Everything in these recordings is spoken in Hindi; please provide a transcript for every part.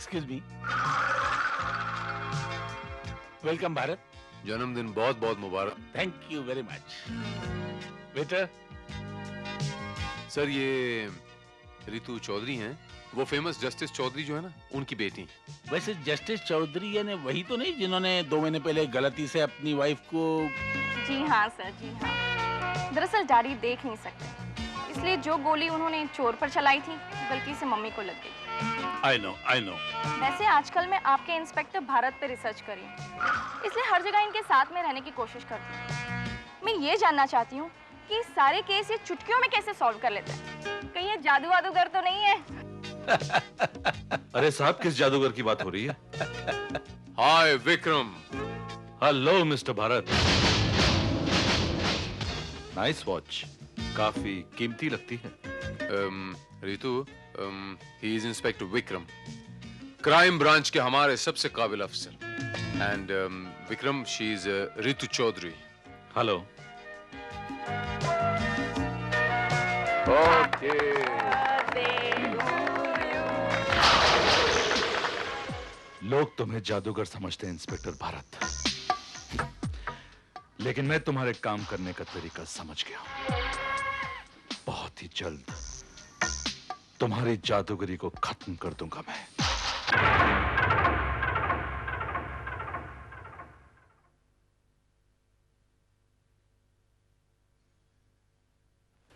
Excuse me. वेलकम भारत। जन्मदिन बहुत बहुत मुबारक। Thank you very much. Waiter. Sir ये रितु चौधरी हैं, वो फेमस जस्टिस चौधरी जो है ना, उनकी बेटी। वैसे जस्टिस चौधरी यानी वही तो नहीं जिन्होंने 2 महीने पहले गलती से अपनी वाइफ को? जी हाँ सर, जी हाँ। दरअसल डैडी देख नहीं सकते, इसलिए जो गोली उन्होंने चोर पर चलाई थी गलती से मम्मी को लग गई। I know. वैसे आजकल मैं आपके इंस्पेक्टर भारत पे रिसर्च कर रही हूँ, इसलिए हर जगह इनके साथ में रहने की कोशिश करती हूँ। मैं ये जानना चाहती हूँ कि सारे केस ये चुटकियों में कैसे सॉल्व कर लेते हैं? कहीं ये जादू वादूगर तो नहीं है? अरे साहब, किस जादूगर की बात हो रही है? Hi Vikram. Hello mister Bharat. Nice watch, काफी कीमती लगती है। Ritu, he is inspector Vikram, crime branch के हमारे सबसे काबिल अफसर। And Vikram, she is Ritu Chaudhary. Hello. Okay. लोग तुम्हें जादूगर समझते हैं इंस्पेक्टर भारत, लेकिन मैं तुम्हारे काम करने का तरीका समझ गया हूं। बहुत ही जल्द तुम्हारी जादूगरी को खत्म कर दूंगा मैं।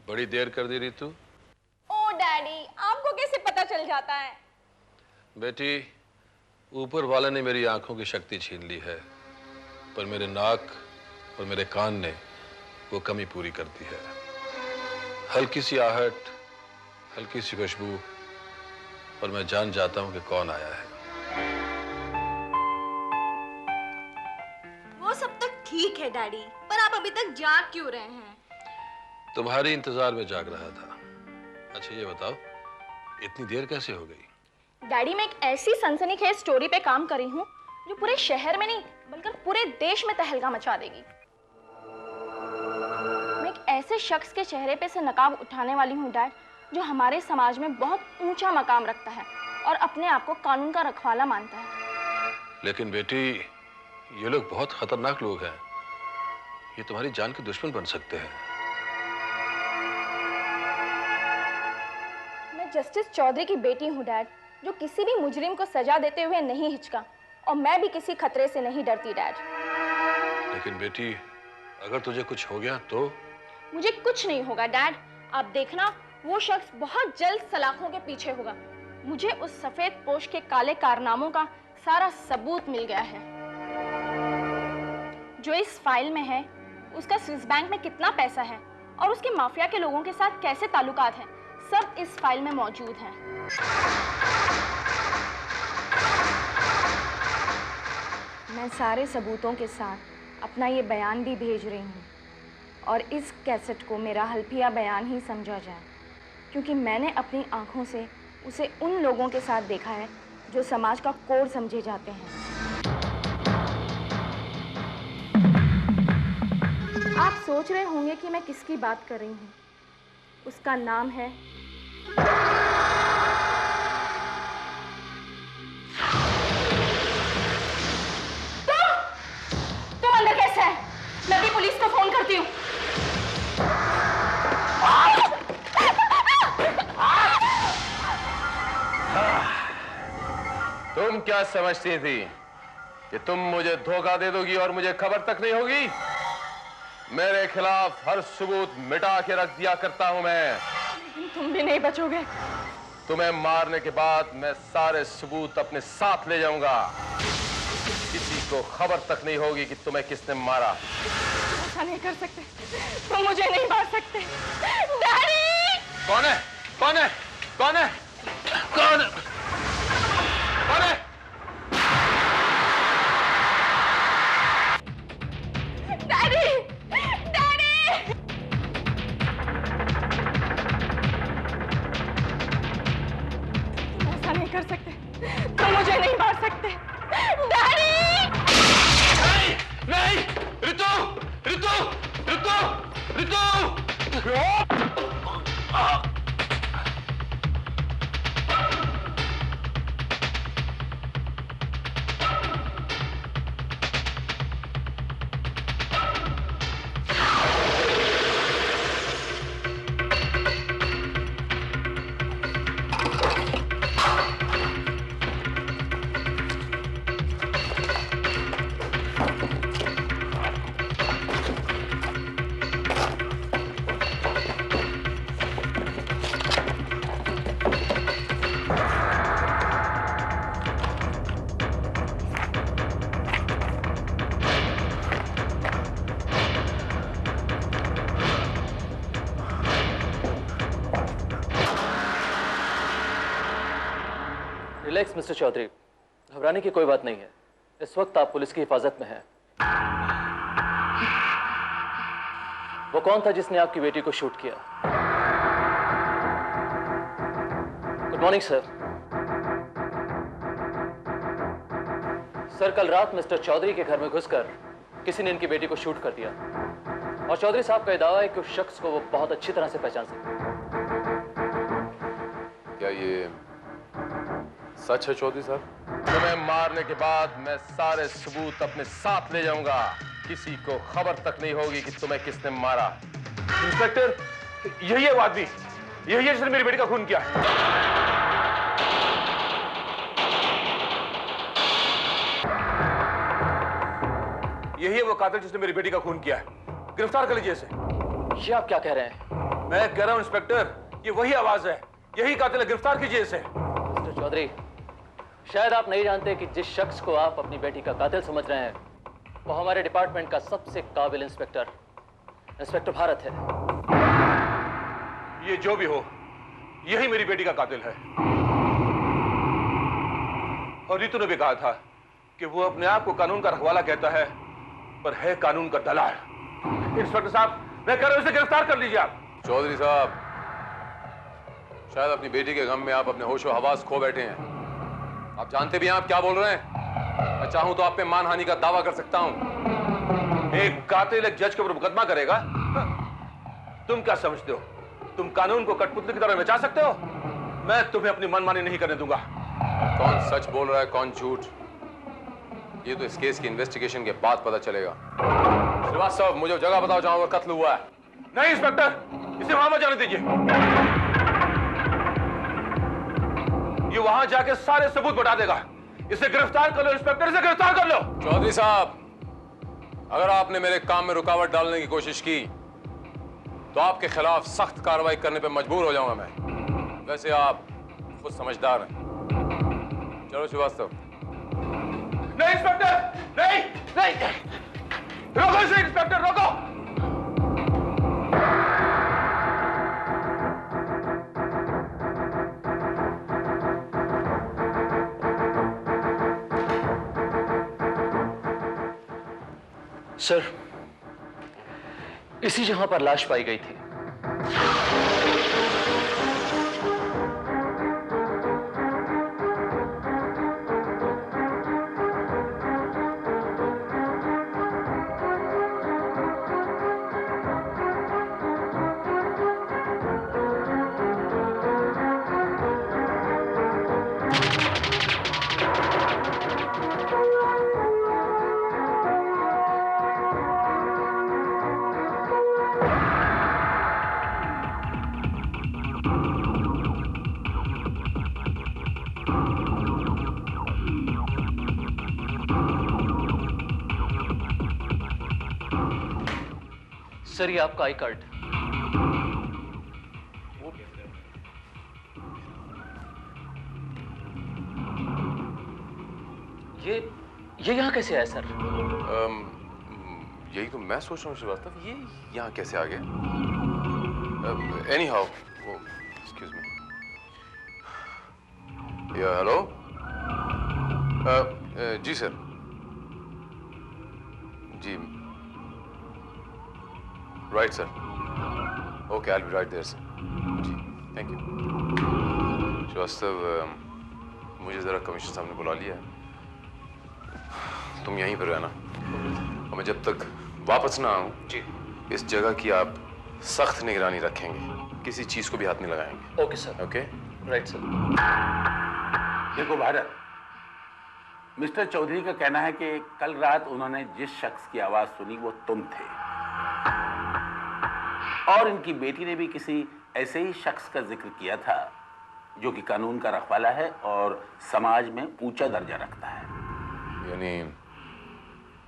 बड़ी देर कर दी रितु। ओ डैडी, आपको कैसे पता चल जाता है? बेटी, ऊपर वाले ने मेरी आंखों की शक्ति छीन ली है, पर मेरे नाक और मेरे कान ने वो कमी पूरी कर दी है। हल्की सी आहट, हल्की सी खुशबू, और मैं जान जाता हूं कि कौन आया है। वो सब तो ठीक है डैडी, पर आप अभी तक जाग क्यों रहे हैं? तुम्हारी इंतजार में जाग रहा था। अच्छा ये बताओ, इतनी देर कैसे हो गई? डैडी, मैं एक ऐसी सनसनीखेज स्टोरी पे काम कर रही हूँ जो पूरे शहर में नहीं बल्कि पूरे देश में तहलका मचा देगी। मैं एक ऐसे शख्स के चेहरे पे से नकाब उठाने वाली हूँ डैड, जो हमारे समाज में बहुत ऊंचा मकाम रखता है और अपने आप को कानून का रखवाला मानता है। लेकिन बेटी, ये लोग बहुत खतरनाक लोग हैं। ये तुम्हारी जान के दुश्मन बन सकते हैं। मैं जस्टिस चौधरी की बेटी हूँ डैड, जो किसी भी मुजरिम को सजा देते हुए नहीं हिचका, और मैं भी किसी खतरे से नहीं डरती डैड। लेकिन बेटी, अगर तुझे कुछ हो गया तो? मुझे कुछ नहीं होगा डैड, आप देखना, वो शख्स बहुत जल्द सलाखों के पीछे होगा। मुझे उस सफेद पोश के काले कारनामों का सारा सबूत मिल गया है। जो इस फाइल में है, उसका स्विस बैंक में कितना पैसा है और उसके माफिया के लोगों के साथ कैसे ताल्लुकात हैं, सब इस फाइल में मौजूद हैं। मैं सारे सबूतों के साथ अपना ये बयान भी भेज रही हूँ, और इस कैसेट को मेरा हल्फिया बयान ही समझा जाए, क्योंकि मैंने अपनी आंखों से उसे उन लोगों के साथ देखा है जो समाज का कोर समझे जाते हैं। आप सोच रहे होंगे कि मैं किसकी बात कर रही हूँ। उसका नाम है तुम अंदर कैसे है? मैं भी पुलिस को फोन करती हूँ। तुम क्या समझती थी कि तुम मुझे धोखा दे दोगी और मुझे खबर तक नहीं होगी? मेरे खिलाफ हर सबूत मिटा के रख दिया करता हूं मैं। तुम भी नहीं बचोगे। तुम्हें मारने के बाद मैं सारे सबूत अपने साथ ले जाऊंगा। किसी को खबर तक नहीं होगी कि तुम्हें किसने मारा। ऐसा नहीं कर सकते, तुम मुझे नहीं मार सकते। डैडी! कौन है? कौन है? कौन है? कौन है? कौन है? डैडी! डैडी! तुम ऐसा नहीं कर सकते, तुम मुझे नहीं मार सकते। डैडी! नहीं! नहीं! रितु! रितु! रितु! रितु! रिलैक्स मिस्टर चौधरी, घबराने की कोई बात नहीं है। इस वक्त आप पुलिस की हिफाजत में हैं। वो कौन था जिसने आपकी बेटी को शूट किया? Good morning sir. सर, कल रात मिस्टर चौधरी के घर में घुसकर किसी ने इनकी बेटी को शूट कर दिया और चौधरी साहब का दावा है कि उस शख्स को वो बहुत अच्छी तरह से पहचान सकते हैं। क्या ये सच है चौधरी साहब? तुम्हें मारने के बाद मैं सारे सबूत अपने साथ ले जाऊंगा। किसी को खबर तक नहीं होगी कि तुम्हें किसने मारा। इंस्पेक्टर, यही है वो आदमी, यही है जिसने मेरी बेटी का खून किया। यही है वो कातिल जिसने मेरी बेटी का खून किया है। गिरफ्तार कर लीजिए इसे। ये आप क्या कह रहे हैं? मैं कह रहा हूं इंस्पेक्टर, ये वही आवाज है, यही कातिल है। गिरफ्तार कीजिए इसे। मिस्टर चौधरी, शायद आप नहीं जानते कि जिस शख्स को आप अपनी बेटी का कातिल समझ रहे हैं वो हमारे डिपार्टमेंट का सबसे काबिल इंस्पेक्टर भारत है। ये जो भी हो, यही मेरी बेटी का कातिल है। और रितु ने भी कहा था कि वो अपने आप को कानून का रखवाला कहता है, पर है कानून का दलाल। इंस्पेक्टर साहब, मैं कह रहा हूं इसे गिरफ्तार कर लीजिए आप। चौधरी साहब, शायद अपनी बेटी के गम में आप अपने होशो हवास खो बैठे हैं। आप जानते भी हैं आप क्या बोल रहे हैं? मैं चाहूं तो आप पे मानहानि का दावा कर सकता हूं। एक कातिल एक जज के ऊपर मुकदमा करेगा? तुम क्या समझते हो? तुम कानून को कठपुतली की तरह नचा सकते हो? मैं तुम्हें अपनी मनमानी नहीं करने दूंगा। कौन सच बोल रहा है, कौन झूठ, ये तो इस केस की इन्वेस्टिगेशन के बाद पता चलेगा। श्रीवास्तव, मुझे जगह बताओ जहां वो कत्ल हुआ है। नहीं इंस्पेक्टर, इसे वहां मत जाने दीजिए। ये वहां जाके सारे सबूत बता देगा। इसे गिरफ्तार कर लो इंस्पेक्टर, इसे गिरफ्तार कर लो। चौधरी साहब, अगर आपने मेरे काम में रुकावट डालने की कोशिश की तो आपके खिलाफ सख्त कार्रवाई करने पर मजबूर हो जाऊंगा मैं। वैसे आप खुद समझदार हैं। चलो श्रीवास्तव। नहीं इंस्पेक्टर, नहीं नहीं, रोको इसे इंस्पेक्टर, रोको। सर, इसी जगह पर लाश पाई गई थी। सर, ये आपका आई कार्ड। ये यहाँ कैसे आया सर? यही तो मैं सोच रहा हूँ श्रीवास्तव, ये यहाँ कैसे आ गया? Anyhow, excuse me. या हेलो। जी सर, जी right sir, okay I will be right there sir. जी थैंक यू। श्रीवास्तव, मुझे ज़रा कमिश्नर साहब ने बुला लिया है, तुम यहीं पर रहना और मैं जब तक वापस ना आऊं जी इस जगह की आप सख्त निगरानी रखेंगे, किसी चीज़ को भी हाथ नहीं लगाएंगे। Okay sir. Okay right sir. देखो भारत, मिस्टर चौधरी का कहना है कि कल रात उन्होंने जिस शख्स की आवाज सुनी वो तुम थे और इनकी बेटी ने भी किसी ऐसे ही शख्स का जिक्र किया था जो कि कानून का रखवाला है और समाज में ऊंचा दर्जा रखता है। यानी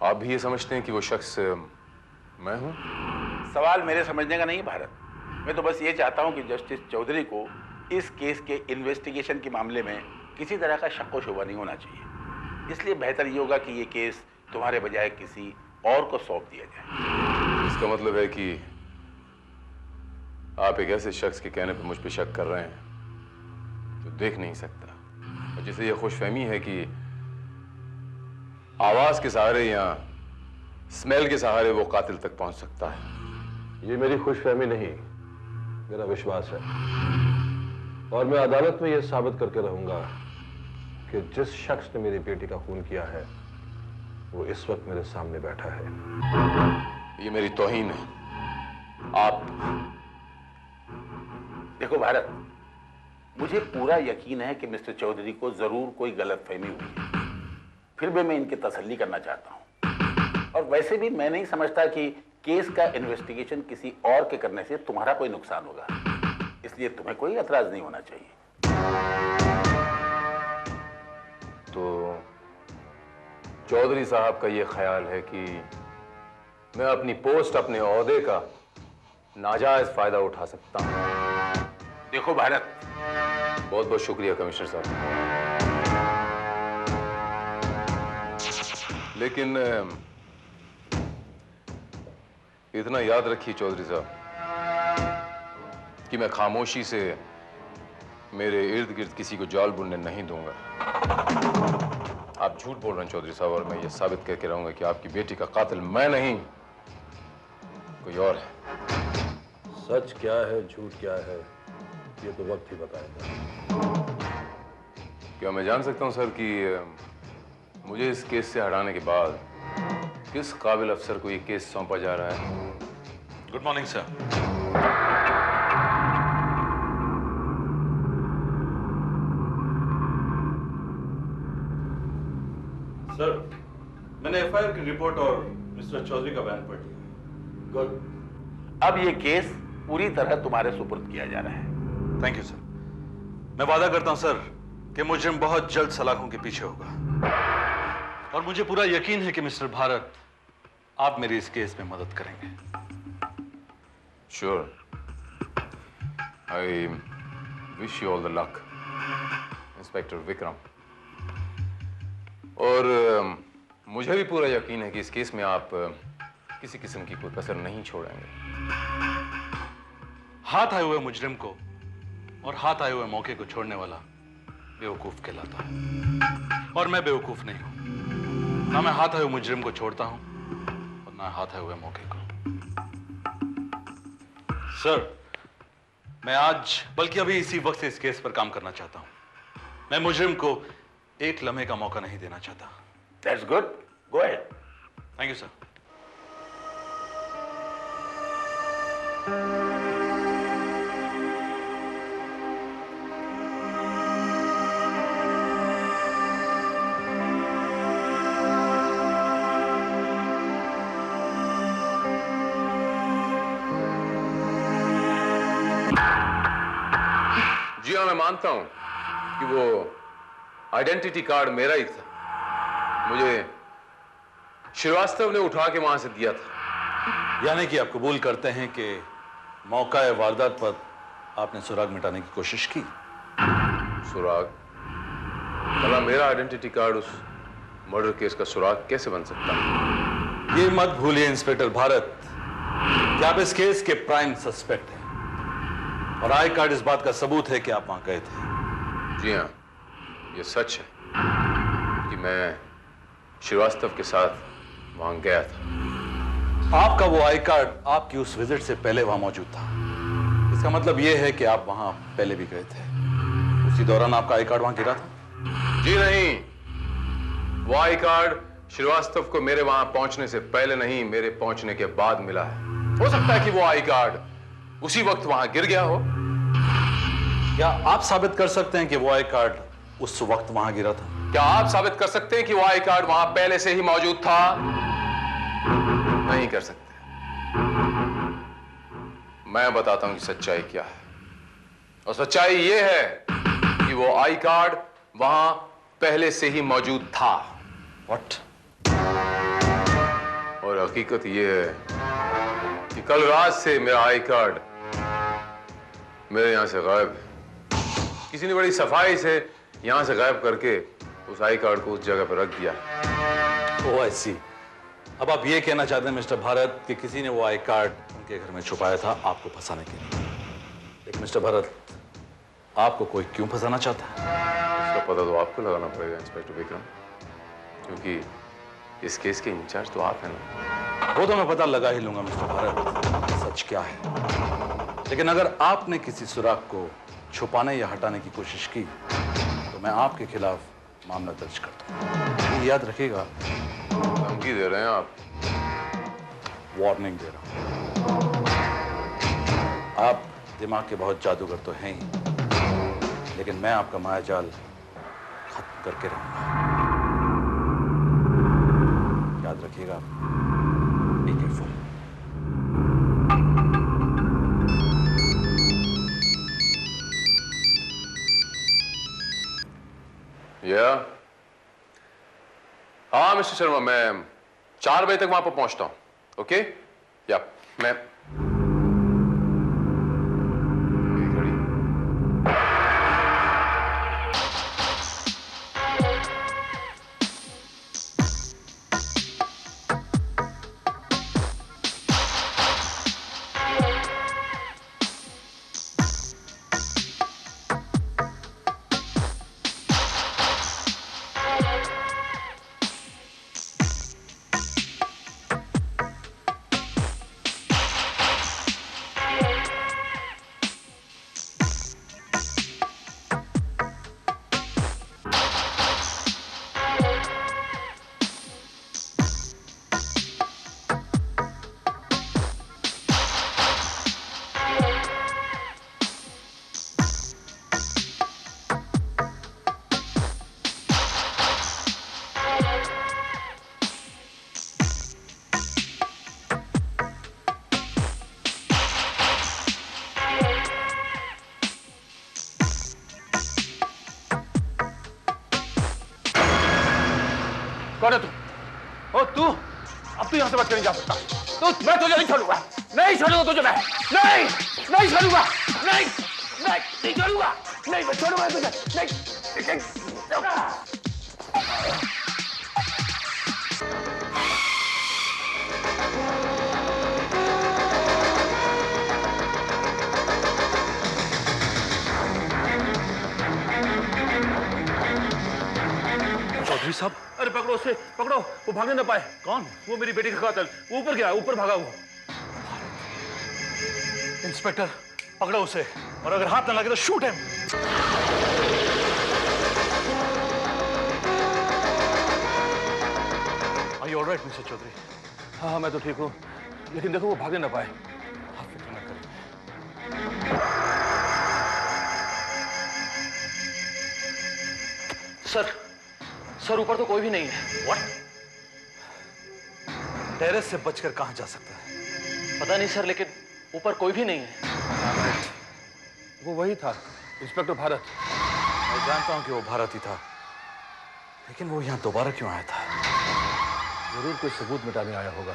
आप भी ये समझते हैं कि वो शख्स मैं हूं? सवाल मेरे समझने का नहीं है भारत, मैं तो बस ये चाहता हूं कि जस्टिस चौधरी को इस केस के इन्वेस्टिगेशन के मामले में किसी तरह का शक व शुबा नहीं होना चाहिए। इसलिए बेहतर ये होगा कि ये केस तुम्हारे बजाय किसी और को सौंप दिया जाए। इसका मतलब है कि आप एक ऐसे शख्स के कहने पर मुझ पर शक कर रहे हैं जो देख नहीं सकता और मुझे से ये खुशफहमी है कि आवाज के सहारे या स्मेल के सहारे वो कातिल तक पहुंच सकता है। ये मेरी खुशफहमी नहीं, मेरा विश्वास है। और मैं अदालत में यह साबित करके रहूंगा कि जिस शख्स ने मेरी बेटी का खून किया है वो इस वक्त मेरे सामने बैठा है। ये मेरी तौहीन है। आप देखो भारत, मुझे पूरा यकीन है कि मिस्टर चौधरी को जरूर कोई गलतफहमी हुई है, फिर भी मैं इनकी तसल्ली करना चाहता हूं। और वैसे भी मैं नहीं समझता कि केस का इन्वेस्टिगेशन किसी और के करने से तुम्हारा कोई नुकसान होगा, इसलिए तुम्हें कोई एतराज नहीं होना चाहिए। तो चौधरी साहब का ये ख्याल है कि मैं अपनी पोस्ट, अपने ओहदे का नाजायज फायदा उठा सकता हूं। देखो भारत, बहुत बहुत शुक्रिया कमिश्नर साहब, लेकिन इतना याद रखिए चौधरी साहब कि मैं खामोशी से मेरे इर्द गिर्द किसी को जाल बुनने नहीं दूंगा। आप झूठ बोल रहे हैं चौधरी साहब, और मैं ये साबित करके रहूंगा कि आपकी बेटी का कातिल मैं नहीं कोई और है। सच क्या है, झूठ क्या है, ये तो वक्त ही बताएगा। क्या मैं जान सकता हूं सर कि मुझे इस केस से हटाने के बाद किस काबिल अफसर को ये केस सौंपा जा रहा है? Good morning sir. सर, मैंने एफआईआर की रिपोर्ट और मिस्टर चौधरी का बयान पढ़ लिया। गुड। अब ये केस पूरी तरह तुम्हारे सुपुर्द किया जा रहा है। Thank you sir. मैं वादा करता हूं सर कि मुजरिम बहुत जल्द सलाखों के पीछे होगा, और मुझे पूरा यकीन है कि मिस्टर भारत, आप मेरी इस केस में मदद करेंगे। Sure, I wish you all the luck inspector Vikram. और मुझे भी पूरा यकीन है कि इस केस में आप किसी किस्म की कोई कसर नहीं छोड़ेंगे। हाथ आए हुए मुजरिम को और हाथ आए हुए मौके को छोड़ने वाला बेवकूफ कहलाता है, और मैं बेवकूफ नहीं हूं। ना मैं हाथ आए हुए मुजरिम को छोड़ता हूं और ना हाथ आए हुए मौके को। सर, मैं आज बल्कि अभी इसी वक्त से इस केस पर काम करना चाहता हूं। मैं मुजरिम को एक लम्हे का मौका नहीं देना चाहता। That's good, go ahead. Thank you sir. जी हाँ, मैं मानता हूं कि वो आइडेंटिटी कार्ड मेरा ही था। मुझे श्रीवास्तव ने उठा के वहां से दिया था। यानी कि आप कबूल करते हैं कि मौका वारदात पर आपने सुराग मिटाने की कोशिश की? सुराग? भला मेरा आइडेंटिटी कार्ड उस मर्डर केस का सुराग कैसे बन सकता है? ये मत भूलिए इंस्पेक्टर भारत कि आप इस केस के प्राइम सस्पेक्ट हैं, और आई कार्ड इस बात का सबूत है कि आप वहां गए थे। जी हाँ, ये सच है कि मैं श्रीवास्तव के साथ वहां गया था। आपका वो आई कार्ड आपकी उस विजिट से पहले वहां मौजूद था। इसका मतलब यह है कि आप वहां पहले भी गए थे। उसी दौरान आपका आई कार्ड वहां गिरा था? जी नहीं, वो आई कार्ड श्रीवास्तव को मेरे वहां पहुंचने से पहले नहीं, मेरे पहुंचने के बाद मिला है। हो सकता है कि वो आई कार्ड उसी वक्त वहां गिर गया हो। क्या आप साबित कर सकते हैं कि वो आई कार्ड उस वक्त वहां गिरा था? क्या आप साबित कर सकते हैं कि वो आई कार्ड वहां पहले से ही मौजूद था? नहीं कर सकते। मैं बताता हूं कि सच्चाई क्या है, और सच्चाई ये है कि वो आई कार्ड वहां पहले से ही मौजूद था। व्हाट? और हकीकत ये है कि कल रात से मेरा आई कार्ड मेरे यहां से गायब है। किसी ने बड़ी सफाई से यहां से गायब करके उस आई कार्ड को उस जगह पर रख दिया। ओह आई सी। अब आप ये कहना चाहते हैं मिस्टर भारत कि किसी ने वो आई कार्ड उनके घर में छुपाया था आपको फंसाने के लिए। लेकिन मिस्टर भारत, आपको कोई क्यों फंसाना चाहता है? इसका पता तो आपको लगाना पड़ेगा इंस्पेक्टर विक्रम, क्योंकि इस केस के इंचार्ज तो आप हैं ना। वो तो मैं पता लगा ही लूंगा मिस्टर भारत, सच क्या है। लेकिन अगर आपने किसी सुराग को छुपाने या हटाने की कोशिश की तो मैं आपके खिलाफ मामला दर्ज कर दूंगा। ये याद रखिएगा। धमकी दे रहे हैं आप? वार्निंग दे रहा हूं। आप दिमाग के बहुत जादूगर तो हैं ही, लेकिन मैं आपका मायाजाल खत्म करके रहूंगा। याद रखिएगा। Be careful. या हाँ मिस्टर शर्मा, मैं 4 बजे तक वहां पर पहुंचता हूं। ओके? या मैं कौन है तू? ओ तू, अब तू यहां से बच कर नहीं जा सकता। तू, मैं तुझे नहीं छोड़ूंगा, नहीं छोड़ूंगा तुझे मैं, नहीं, नहीं छोड़ूंगा, नहीं, नहीं छोड़ूंगा, नहीं मैं छोड़ूंगा तुझे, नहीं। चौधरी साहब, अरे पकड़ो उसे, पकड़ो, वो भागने ना पाए। कौन? वो मेरी बेटी का कातिल, वो ऊपर गया, ऊपर भागा वो। इंस्पेक्टर, पकड़ो उसे, और अगर हाथ न लगे तो shoot him. Are you all right, mister Chaudhary? हाँ मैं तो ठीक हूँ, लेकिन देखो वो भागने ना पाए। आप फिक्र न करें। सर ऊपर तो कोई भी नहीं है। What? टेरेस से बचकर कहां जा सकता है? पता नहीं सर, लेकिन ऊपर कोई भी नहीं है। वो वही था, इंस्पेक्टर भारत। मैं जानता हूं कि वो भारत ही था, लेकिन वो यहां दोबारा क्यों आया था? जरूर कोई सबूत मिटाने आया होगा।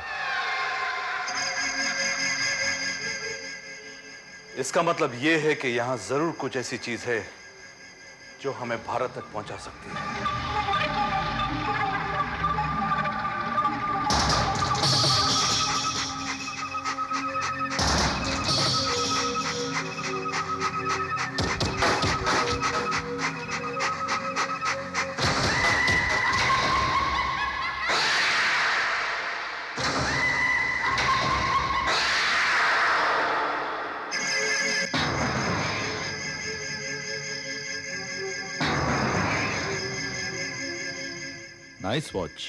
इसका मतलब यह है कि यहां जरूर कुछ ऐसी चीज है जो हमें भारत तक पहुंचा सकती है। Nice watch.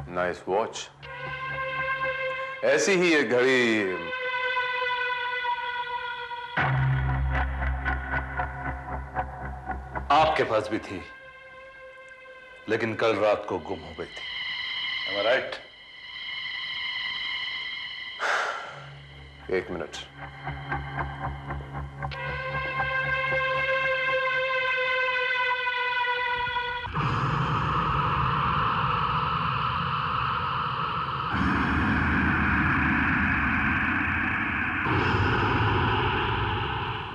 Nice watch. ऐसी ही एक घड़ी आपके पास भी थी, लेकिन कल रात को गुम हो गई थी। Am I right? 1 मिनट।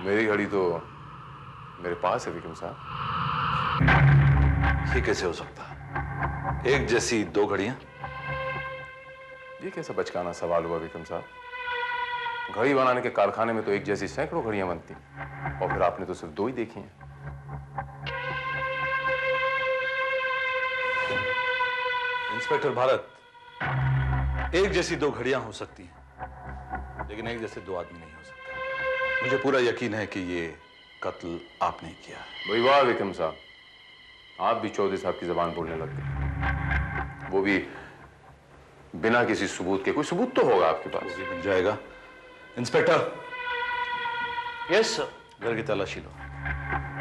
मेरी घड़ी तो मेरे पास है विक्रम साहब। ये कैसे हो सकता है? एक जैसी दो घड़ियां? ये कैसा बचकाना सवाल हुआ विक्रम साहब? घड़ी बनाने के कारखाने में तो एक जैसी सैकड़ों घड़ियां बनती हैं, और फिर आपने तो सिर्फ 2 ही देखी हैं। इंस्पेक्टर भारत, एक जैसी दो घड़ियां हो सकती हैं, लेकिन एक जैसे दो आदमी नहीं हो सकते। मुझे पूरा यकीन है कि ये कत्ल आपने किया है। वही वाह विक्रम साहब, आप भी चौधरी साहब की जबान बोलने लग गए, वो भी बिना किसी सबूत के। कोई सबूत तो होगा आपके पास। वो भी बन जाएगा। इंस्पेक्टर। Yes sir. घर की तलाशी लो।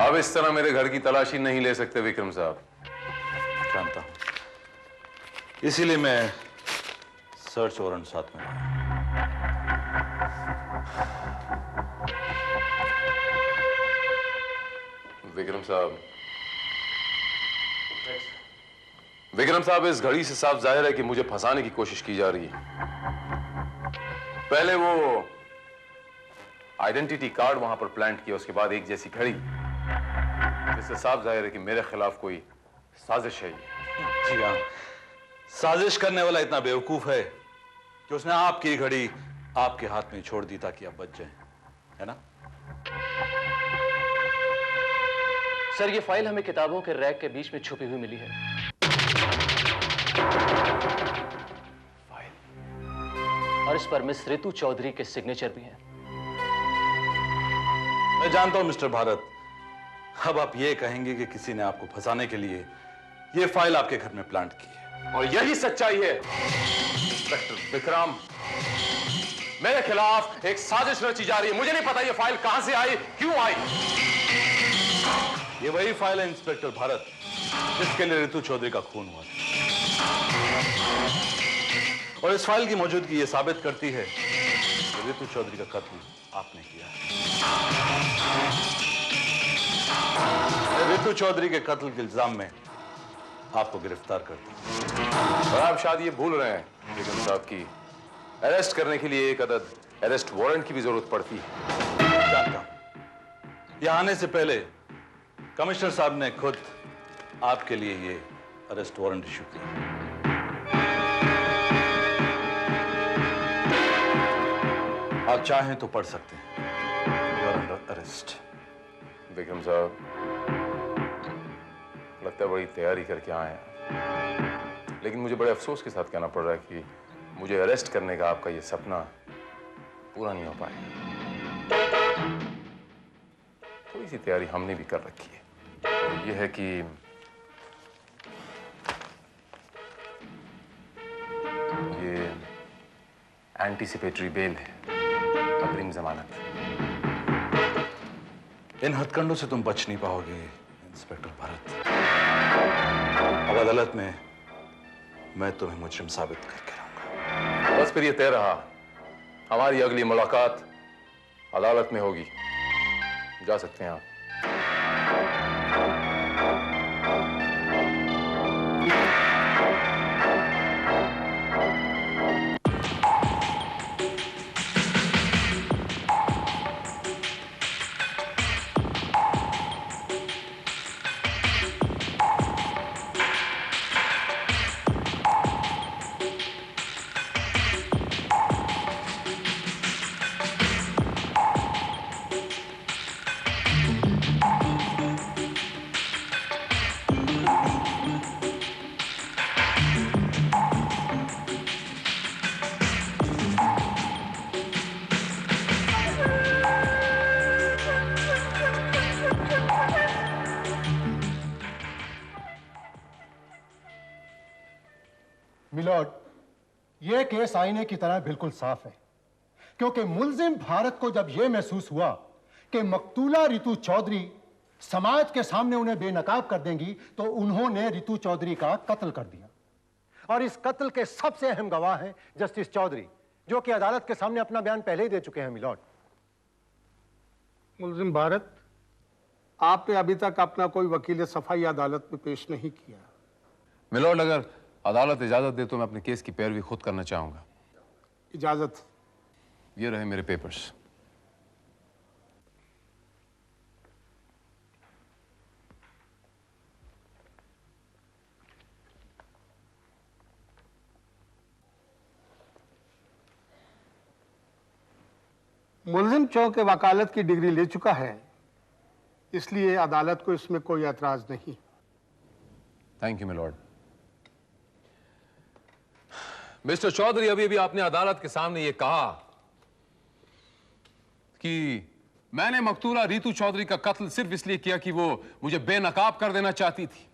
अब इस तरह मेरे घर की तलाशी नहीं ले सकते विक्रम साहब। जानता हूं, इसीलिए मैं सर्च वारंट साथ में लाया। विक्रम साहब, विक्रम साहब, इस घड़ी से साफ जाहिर है कि मुझे फंसाने की कोशिश की जा रही है। पहले वो आइडेंटिटी कार्ड वहां पर प्लांट किया, उसके बाद एक जैसी घड़ी, जिससे साफ जाहिर है कि मेरे खिलाफ कोई साजिश है। जी हाँ, साजिश करने वाला इतना बेवकूफ है कि उसने आपकी घड़ी आपके हाथ में छोड़ दी ताकि आप बच जाएं, है ना? सर, ये फाइल हमें किताबों के रैक के बीच में छुपी हुई मिली है। फाइल, और इस पर मिस रितु चौधरी के सिग्नेचर भी हैं। मैं जानता हूं मिस्टर भारत, अब आप ये कहेंगे कि किसी ने आपको फंसाने के लिए ये फाइल आपके घर में प्लांट की है, और यही सच्चाई है इंस्पेक्टर विक्रम। मेरे खिलाफ एक साजिश रची जा रही है। मुझे नहीं पता ये फाइल कहां से आई, क्यों आई। ये वही फाइल है इंस्पेक्टर भारत जिसके लिए रितु चौधरी का खून हुआ था, और इस फाइल की मौजूदगी ये साबित करती है कि रितु चौधरी का कत्ल आपने किया है। रितु चौधरी के कत्ल के इल्जाम में आपको गिरफ्तार करता हूं। और आप शायद ये भूल रहे हैं विक्रम साहब की अरेस्ट करने के लिए एक अदद अरेस्ट वारंट की भी जरूरत पड़ती है। जानता हूं, यहां आने से पहले कमिश्नर साहब ने खुद आपके लिए ये अरेस्ट वारंट इशू किया। आप चाहें तो पढ़ सकते हैं। You are under arrest. Vikram sahib, लगता है बड़ी तैयारी करके आए हैं, लेकिन मुझे बड़े अफसोस के साथ कहना पड़ रहा है कि मुझे अरेस्ट करने का आपका ये सपना पूरा नहीं हो पाया। थोड़ी सी तैयारी हमने भी कर रखी है। ये है कि ये एंटीसिपेटरी बेल है, अग्रिम जमानत। इन हथकंडों से तुम बच नहीं पाओगे इंस्पेक्टर भारत। अब अदालत में मैं तुम्हें मुजरिम साबित करके रहूंगा। बस फिर ये तय रहा, हमारी अगली मुलाकात अदालत में होगी। जा सकते हैं आप। मिलॉर्ड, यह केस आईने की तरह बिल्कुल साफ है, क्योंकि मुल्जिम भारत को जब यह महसूस हुआ कि मकतूला रितु चौधरी समाज के सामने उन्हें बेनकाब कर देंगी, तो उन्होंने रितु चौधरी का कत्ल कर दिया। और इस कत्ल के सबसे अहम गवाह हैं जस्टिस चौधरी, जो कि अदालत के सामने अपना बयान पहले ही दे चुके हैं। मिलॉर्ड, मुल्जिम भारत, आपने अभी तक अपना कोई वकील सफाई अदालत में पेश नहीं किया। मिलॉर्ड, अगर अदालत इजाजत दे तो मैं अपने केस की पैरवी खुद करना चाहूंगा। इजाजत। ये रहे मेरे पेपर्स। मुलजिम चौक वकालत की डिग्री ले चुका है, इसलिए अदालत को इसमें कोई एतराज नहीं। Thank you milord. Mister Chaudhary, अभी अभी आपने अदालत के सामने यह कहा कि मैंने मकतूला रीतू चौधरी का कत्ल सिर्फ इसलिए किया कि वो मुझे बेनकाब कर देना चाहती थी।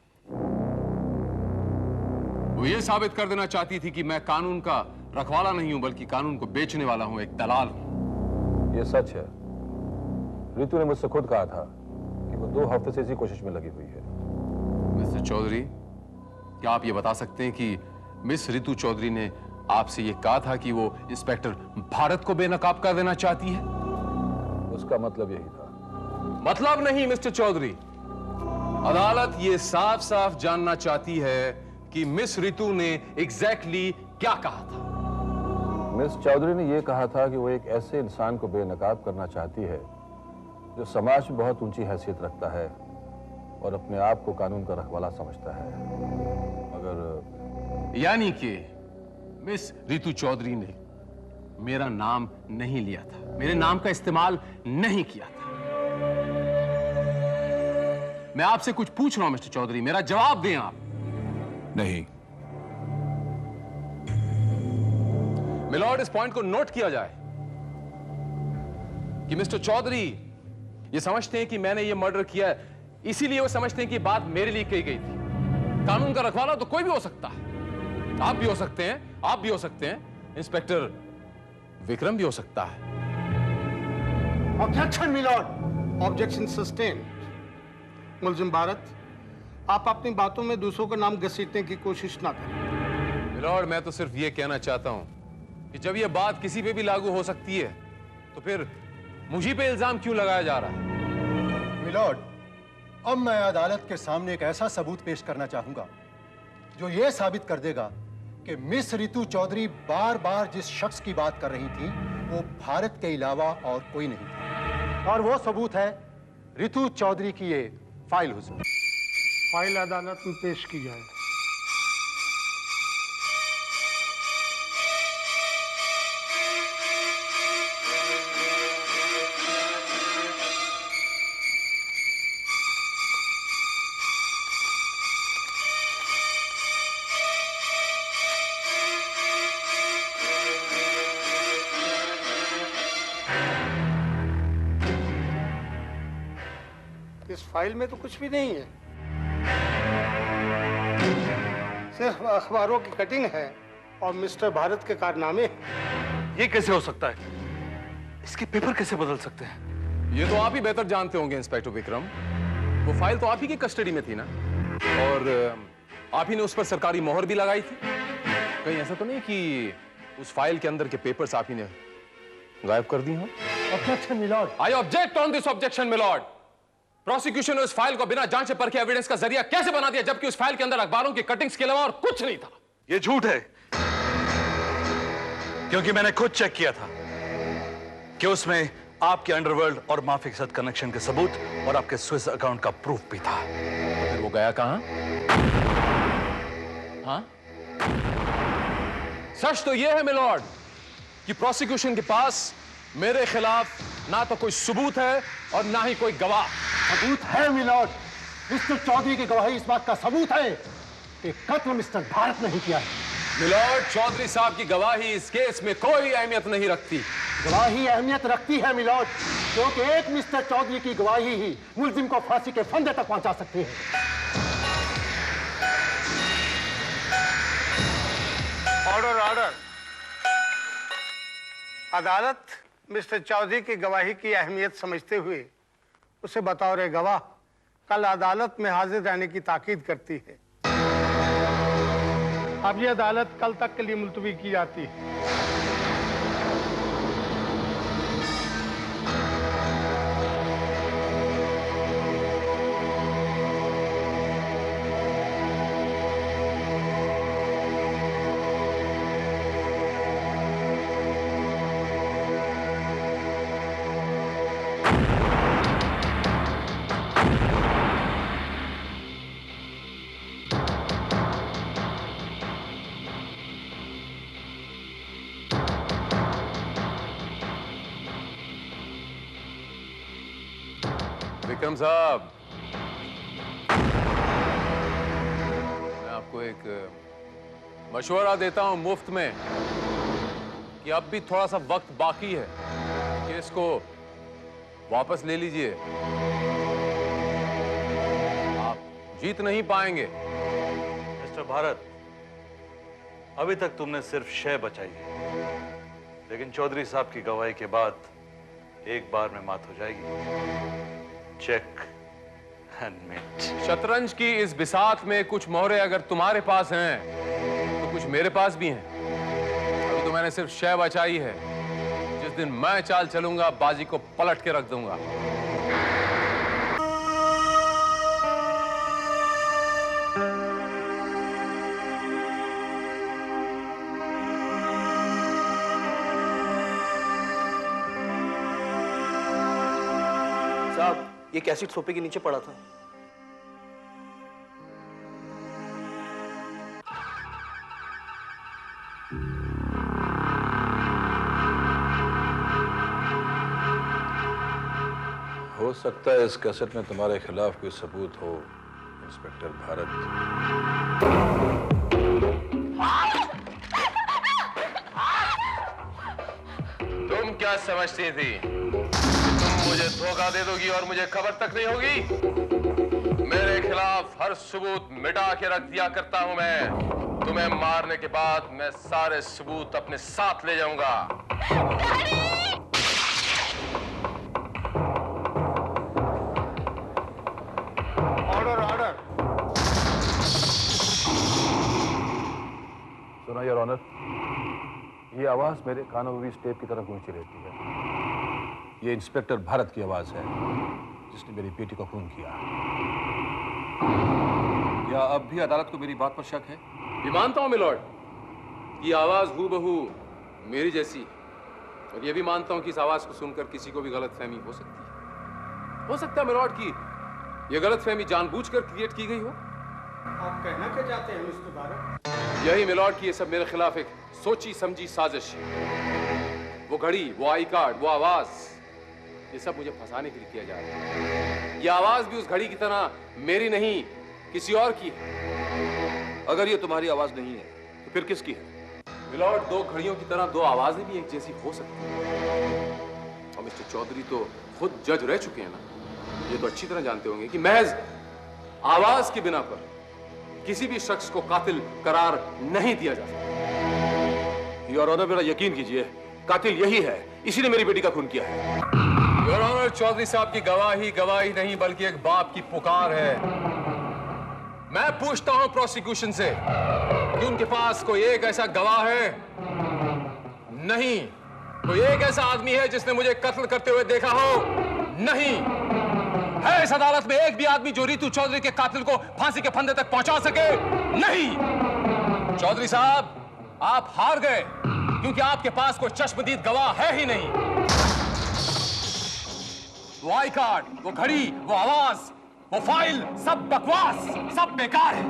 वो ये साबित कर देना चाहती थी कि मैं कानून का रखवाला नहीं हूं, बल्कि कानून को बेचने वाला हूं, एक दलाल हूं। ये सच है। रीतू ने मुझसे खुद कहा था कि वो 2 हफ्ते से इसी कोशिश में लगी हुई है। मिस्टर चौधरी, क्या आप ये बता सकते हैं कि मिस रीतू चौधरी ने आपसे ये कहा था कि वो इंस्पेक्टर भारत को बेनकाब कर देना चाहती है? उसका मतलब यही था। मतलब नहीं मिस्टर चौधरी, अदालत ये साफ साफ जानना चाहती है कि मिस रीतू ने एग्जैक्टली क्या कहा था। मिस चौधरी ने यह कहा था कि वो एक ऐसे इंसान को बेनकाब करना चाहती है जो समाज में बहुत ऊंची हैसियत रखता है और अपने आप को कानून का रखवाला समझता है। मगर यानी कि मिस रीतू चौधरी ने मेरा नाम नहीं लिया था, मेरे नाम का इस्तेमाल नहीं किया था। मैं आपसे कुछ पूछ रहा हूं मिस्टर चौधरी, मेरा जवाब दें आप। नहीं। मिलॉर्ड, इस पॉइंट को नोट किया जाए कि मिस्टर चौधरी ये समझते हैं कि मैंने ये मर्डर किया है, इसीलिए वो समझते हैं कि बात मेरे लिए कही गई थी। कानून का रखवाला तो कोई भी हो सकता है, आप भी हो सकते हैं, आप भी हो सकते हैं, इंस्पेक्टर विक्रम भी हो सकता है। Objection milord. Objection sustained. मुलजिम भारत, आप अपनी बातों में दूसरों का नाम घसीटने की कोशिश ना करें। मिलॉर्ड, मैं तो सिर्फ ये कहना चाहता हूं कि जब ये बात किसी पे भी लागू हो सकती है तो फिर मुझी पे इल्जाम क्यों लगाया जा रहा है? मिलॉर्ड, अब मैं अदालत के सामने एक ऐसा सबूत पेश करना चाहूंगा जो यह साबित कर देगा कि मिस रीतू चौधरी बार बार जिस शख्स की बात कर रही थी वो भारत के अलावा और कोई नहीं था। और वो सबूत है रीतू चौधरी की ये फाइल। हुजूर, फाइल अदालत में पेश की जाए। इस फाइल में तो कुछ भी नहीं है, सिर्फ अखबारों की कटिंग है और मिस्टर भारत के कारनामे। ये कैसे हो सकता है? इसके पेपर कैसे बदल सकते हैं? ये तो आप ही बेहतर जानते होंगे इंस्पेक्टर विक्रम। वो फाइल तो आप ही की कस्टडी में थी ना, और आप ही ने उस पर सरकारी मोहर भी लगाई थी। कहीं ऐसा तो नहीं कि उस फाइल के अंदर के पेपर्स आप ही ने गायब कर दी हो? Objection milord. I object on this objection milord. Prosecution ने उस फाइल को बिना जांचे परखे एविडेंस का जरिया कैसे बना दिया, जबकि उस फाइल के अंदर अखबारों की कटिंग्स के अलावा और कुछ नहीं था? ये झूठ है, क्योंकि मैंने खुद चेक किया था कि उसमें आपके अंडरवर्ल्ड और माफी के साथ कनेक्शन के सबूत और आपके स्विस अकाउंट का प्रूफ भी था। फिर वो गया कहां? हाँ? सच तो यह है मिलॉर्ड कि प्रोसिक्यूशन के पास मेरे खिलाफ ना तो कोई सबूत है और ना ही कोई गवाह। सबूत है मिलॉर्ड। मिस्टर चौधरी की गवाही इस बात का सबूत है कि कत्ल मिस्टर भारत ने ही किया है। मिलॉर्ड, चौधरी साहब की गवाही इस केस में कोई अहमियत नहीं रखती। गवाही अहमियत रखती है मिलॉर्ड, क्योंकि एक मिस्टर चौधरी की गवाही ही मुलजिम को फांसी के फंदे तक पहुंचा सकती है। Order order. अदालत मिस्टर चौधरी की गवाही की अहमियत समझते हुए उसे बतौर गवाह कल अदालत में हाजिर रहने की ताकीद करती है। अब ये अदालत कल तक के लिए मुलतवी की जाती है। विक्रम साहब, मैं आपको एक मशवरा देता हूं मुफ्त में कि अब भी थोड़ा सा वक्त बाकी है, केस को वापस ले लीजिए। आप जीत नहीं पाएंगे। मिस्टर भारत, अभी तक तुमने सिर्फ शय बचाई है, लेकिन चौधरी साहब की गवाही के बाद एक बार में मात हो जाएगी। Check and mate. शतरंज की इस बिसात में कुछ मोहरे अगर तुम्हारे पास हैं तो कुछ मेरे पास भी हैं। अभी तो मैंने सिर्फ शय बचाई है। जिस दिन मैं चाल चलूंगा, बाजी को पलट के रख दूंगा। साहब, ये कैसेट सोफे के नीचे पड़ा था। हो सकता है इस कैसेट में तुम्हारे खिलाफ कोई सबूत हो, इंस्पेक्टर भारत। तुम क्या समझती थी? तुम मुझे धोखा दे दोगी और मुझे खबर तक नहीं होगी? मेरे खिलाफ हर सबूत मिटा के रख दिया करता हूं मैं। तुम्हें मारने के बाद मैं सारे सबूत अपने साथ ले जाऊंगा। Order order. सुनो योर ऑनर, ये आवाज मेरे कानों में भी टेप की तरह गूंजती रहती है। ये इंस्पेक्टर भारत की आवाज है, जिसने मेरी बेटी को खून किया। क्या अब भी अदालत को मेरी बात पर शक है? ये मानता हूं मिलॉर्ड, ये आवाज हूबहू मेरी जैसी है, और ये भी मानता हूं कि इस आवाज को सुनकर किसी को भी गलतफहमी हो सकती है। हो सकता है मिलॉर्ड की ये गलतफहमी जानबूझकर क्रिएट की गई हो। आप कहना क्या चाहते हैं मिस्टर भारत? यही मिलॉर्ड की ये सब मेरे खिलाफ एक सोची समझी साजिश है। वो घड़ी, वो आई कार्ड, वो आवाज, ये सब मुझे फंसाने के लिए किया जा रहा है। ये आवाज भी उस घड़ी की तरह मेरी नहीं, किसी और की है। अगर ये तुम्हारी आवाज नहीं है तो फिर किसकी है? मिलॉर्ड, दो घड़ियों की तरह दो आवाजें भी एक जैसी हो सकती हैं। और मिस्टर चौधरी तो खुद जज रह चुके हैं ना, ये तो अच्छी तरह जानते होंगे कि महज आवाज की बिना पर किसी भी शख्स को कातिल करार नहीं दिया जा सकता। योर ऑनर, मेरा यकीन कीजिए, कातिल यही है, इसी ने मेरी बेटी का खून किया है। योर ऑनर, चौधरी साहब की गवाही गवाही नहीं बल्कि एक बाप की पुकार है। मैं पूछता हूं प्रोसिक्यूशन से कि उनके पास कोई एक ऐसा गवाह है? नहीं। कोई एक ऐसा आदमी है जिसने मुझे कत्ल करते हुए देखा हो? नहीं। है इस अदालत में एक भी आदमी जो रितु चौधरी के कातिल को फांसी के फंदे तक पहुंचा सके? नहीं। चौधरी साहब, आप हार गए क्योंकि आपके पास कोई चश्मदीद गवाह है ही नहीं। वो आई कार्ड, वो घड़ी, वो आवाज, वो फाइल, सब बकवास, सब बेकार है।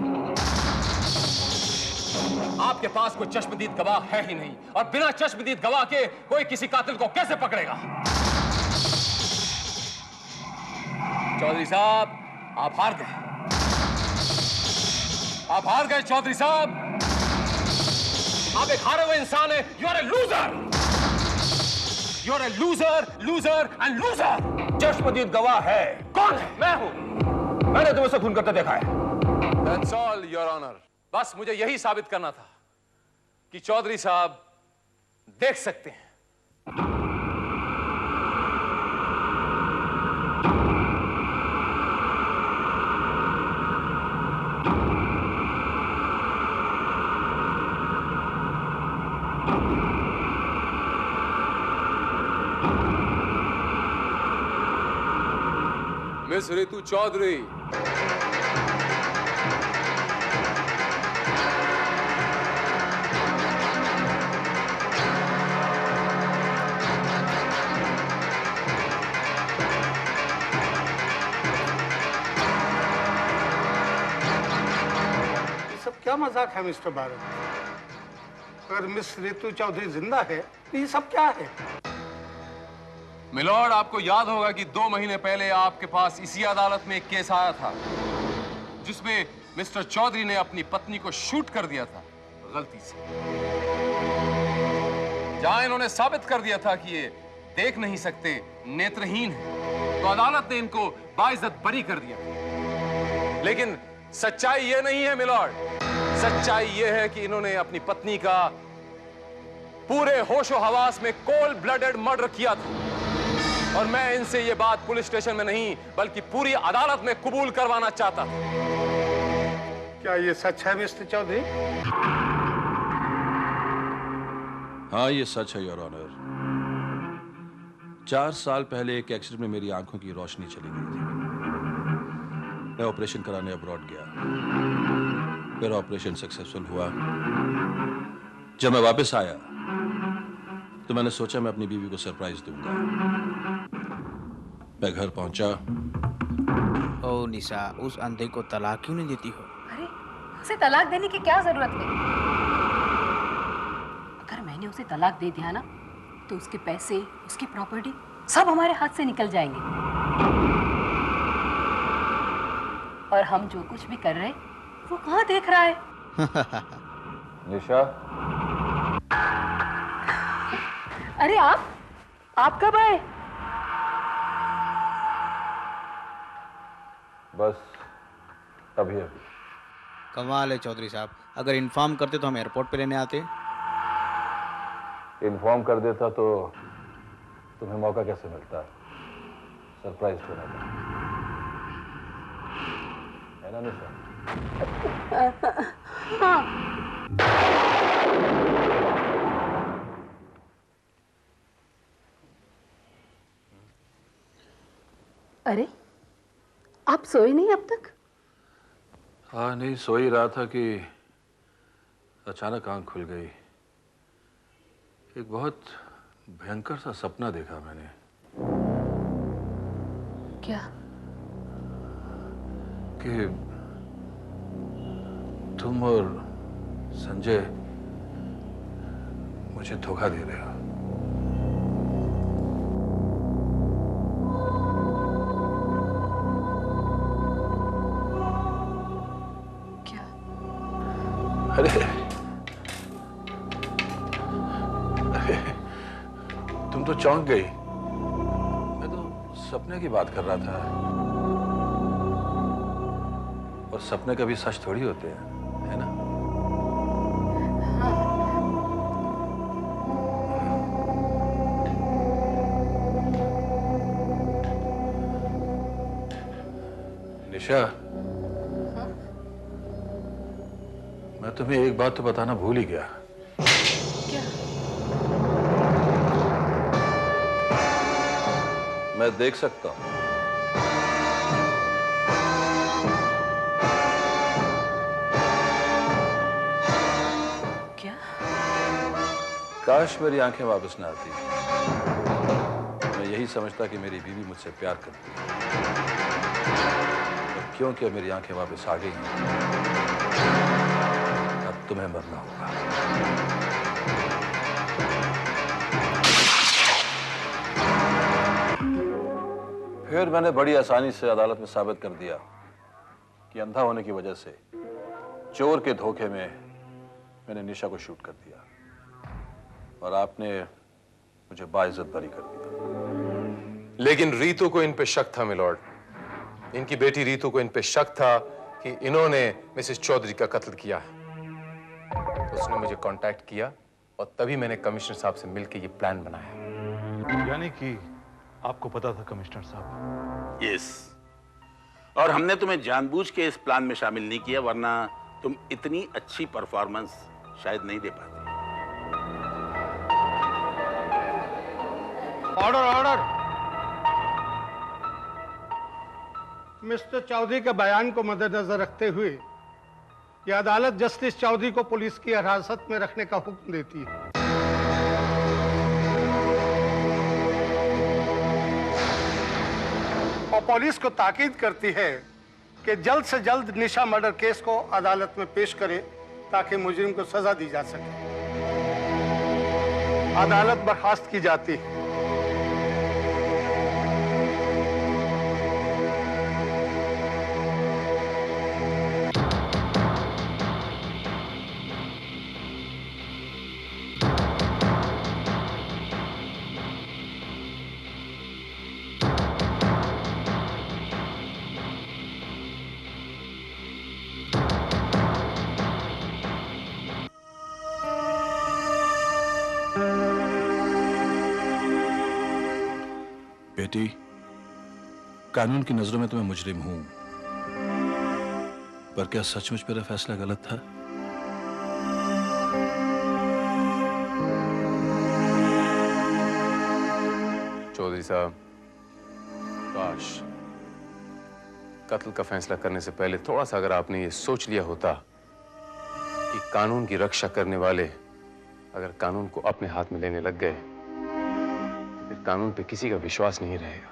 आपके पास कोई चश्मदीद गवाह है ही नहीं, और बिना चश्मदीद गवाह के कोई किसी कातिल को कैसे पकड़ेगा? चौधरी साहब, आप हार गए। आप हार गए चौधरी साहब। आप एक हारे हुए इंसान हैं। You are a loser. You are a loser, loser and loser. चश्मदीद गवाह है। कौन है? मैं हूं। मैंने तुम्हें उसे खून करते देखा है। That's all, Your Honor. बस मुझे यही साबित करना था कि चौधरी साहब देख सकते हैं। मिस रितु चौधरी, क्या मजाक है मिस्टर भारत? अगर मिस रितु चौधरी जिंदा है तो ये सब क्या है? मिलॉर्ड, आपको याद होगा कि 2 महीने पहले आपके पास इसी अदालत में एक केस आया था जिसमें मिस्टर चौधरी ने अपनी पत्नी को शूट कर दिया था गलती से, जहां इन्होंने साबित कर दिया था कि ये देख नहीं सकते, नेत्रहीन है, तो अदालत ने इनको बाइज्जत बरी कर दिया। लेकिन सच्चाई ये नहीं है मिलॉर्ड, सच्चाई ये है कि इन्होंने अपनी पत्नी का पूरे होशो हवास में कोल्ड ब्लडेड मर्डर किया था, और मैं इनसे ये बात पुलिस स्टेशन में नहीं बल्कि पूरी अदालत में कबूल करवाना चाहता था। क्या ये सच है मिस्टर चौधरी? हाँ, ये सच है योर ऑनर। 4 साल पहले एक एक्सीडेंट में मेरी आंखों की रोशनी चली गई थी। मैं ऑपरेशन कराने अब्रॉड गया। मेरा ऑपरेशन सक्सेसफुल हुआ। जब मैं वापस आया तो मैंने सोचा मैं अपनी बीवी को सरप्राइज दूंगा। मैं घर पहुंचा। ओ निशा, उस अंधे को तलाक क्यों नहीं देती हो? अरे, उसे तलाक देने की क्या जरूरत है? अगर मैंने उसे तलाक दे दिया ना तो उसके पैसे, उसकी प्रॉपर्टी सब हमारे हाथ से निकल जाएंगे, और हम जो कुछ भी कर रहे हैं वो कहाँ देख रहा है? निशा, अरे आप कब आए? बस अभी अभी। कमाल है चौधरी साहब, अगर इन्फॉर्म करते तो हम एयरपोर्ट पे लेने आते। इन्फॉर्म कर देता तो तुम्हें मौका कैसे मिलता सरप्राइज होने का, है ना निशा? हाँ। अरे, आप सोए नहीं अब तक? हाँ, नहीं सो ही रहा था कि अचानक आंख खुल गई। एक बहुत भयंकर सा सपना देखा मैंने। क्या? कि तुम और संजय मुझे धोखा दे रहे हो। क्या? अरे तुम तो चौंक गई। मैं तो सपने की बात कर रहा था, और सपने कभी सच थोड़ी होते हैं, है ना? निशा, मैं तुम्हें एक बात तो बताना भूल ही गया। क्या? मैं देख सकता हूं। क्या? काश मेरी आंखें वापस ना आती। मैं यही समझता कि मेरी बीवी मुझसे प्यार करती है, और क्योंकि मेरी आंखें वापस आ गई हैं, अब तुम्हें मरना होगा। फिर मैंने बड़ी आसानी से अदालत में साबित कर दिया कि अंधा होने की वजह से चोर के धोखे में मैंने निशा को शूट कर दिया, और आपने मुझे बाइज्जत बरी कर दिया। लेकिन रीतू को इन पे शक था मिलॉर्ड, इनकी बेटी रीतू को इन पे शक था कि इन्होंने मिसेस चौधरी का कत्ल किया है। उसने मुझे कांटेक्ट किया, और तभी मैंने कमिश्नर साहब से मिलकर ये प्लान बनाया। यानी कि आपको पता था कमिश्नर साहब? यस, और हमने तुम्हें जानबूझ के इस प्लान में शामिल नहीं किया, वरना तुम इतनी अच्छी परफॉर्मेंस शायद नहीं दे पाते। Order order. मिस्टर चौधरी के बयान को मद्देनजर रखते हुए यह अदालत जस्टिस चौधरी को पुलिस की हिरासत में रखने का हुक्म देती है। और पुलिस को ताकीद करती है कि जल्द से जल्द निशा मर्डर केस को अदालत में पेश करे ताकि मुजरिम को सजा दी जा सके। अदालत बर्खास्त की जाती है। बेटी, कानून की नजरों में तो मैं मुजरिम हूं, पर क्या सचमुच मेरा फैसला गलत था? चौधरी साहब, काश कत्ल का फैसला करने से पहले थोड़ा सा अगर आपने ये सोच लिया होता कि कानून की रक्षा करने वाले अगर कानून को अपने हाथ में लेने लग गए तो फिर कानून पे किसी का विश्वास नहीं रहेगा।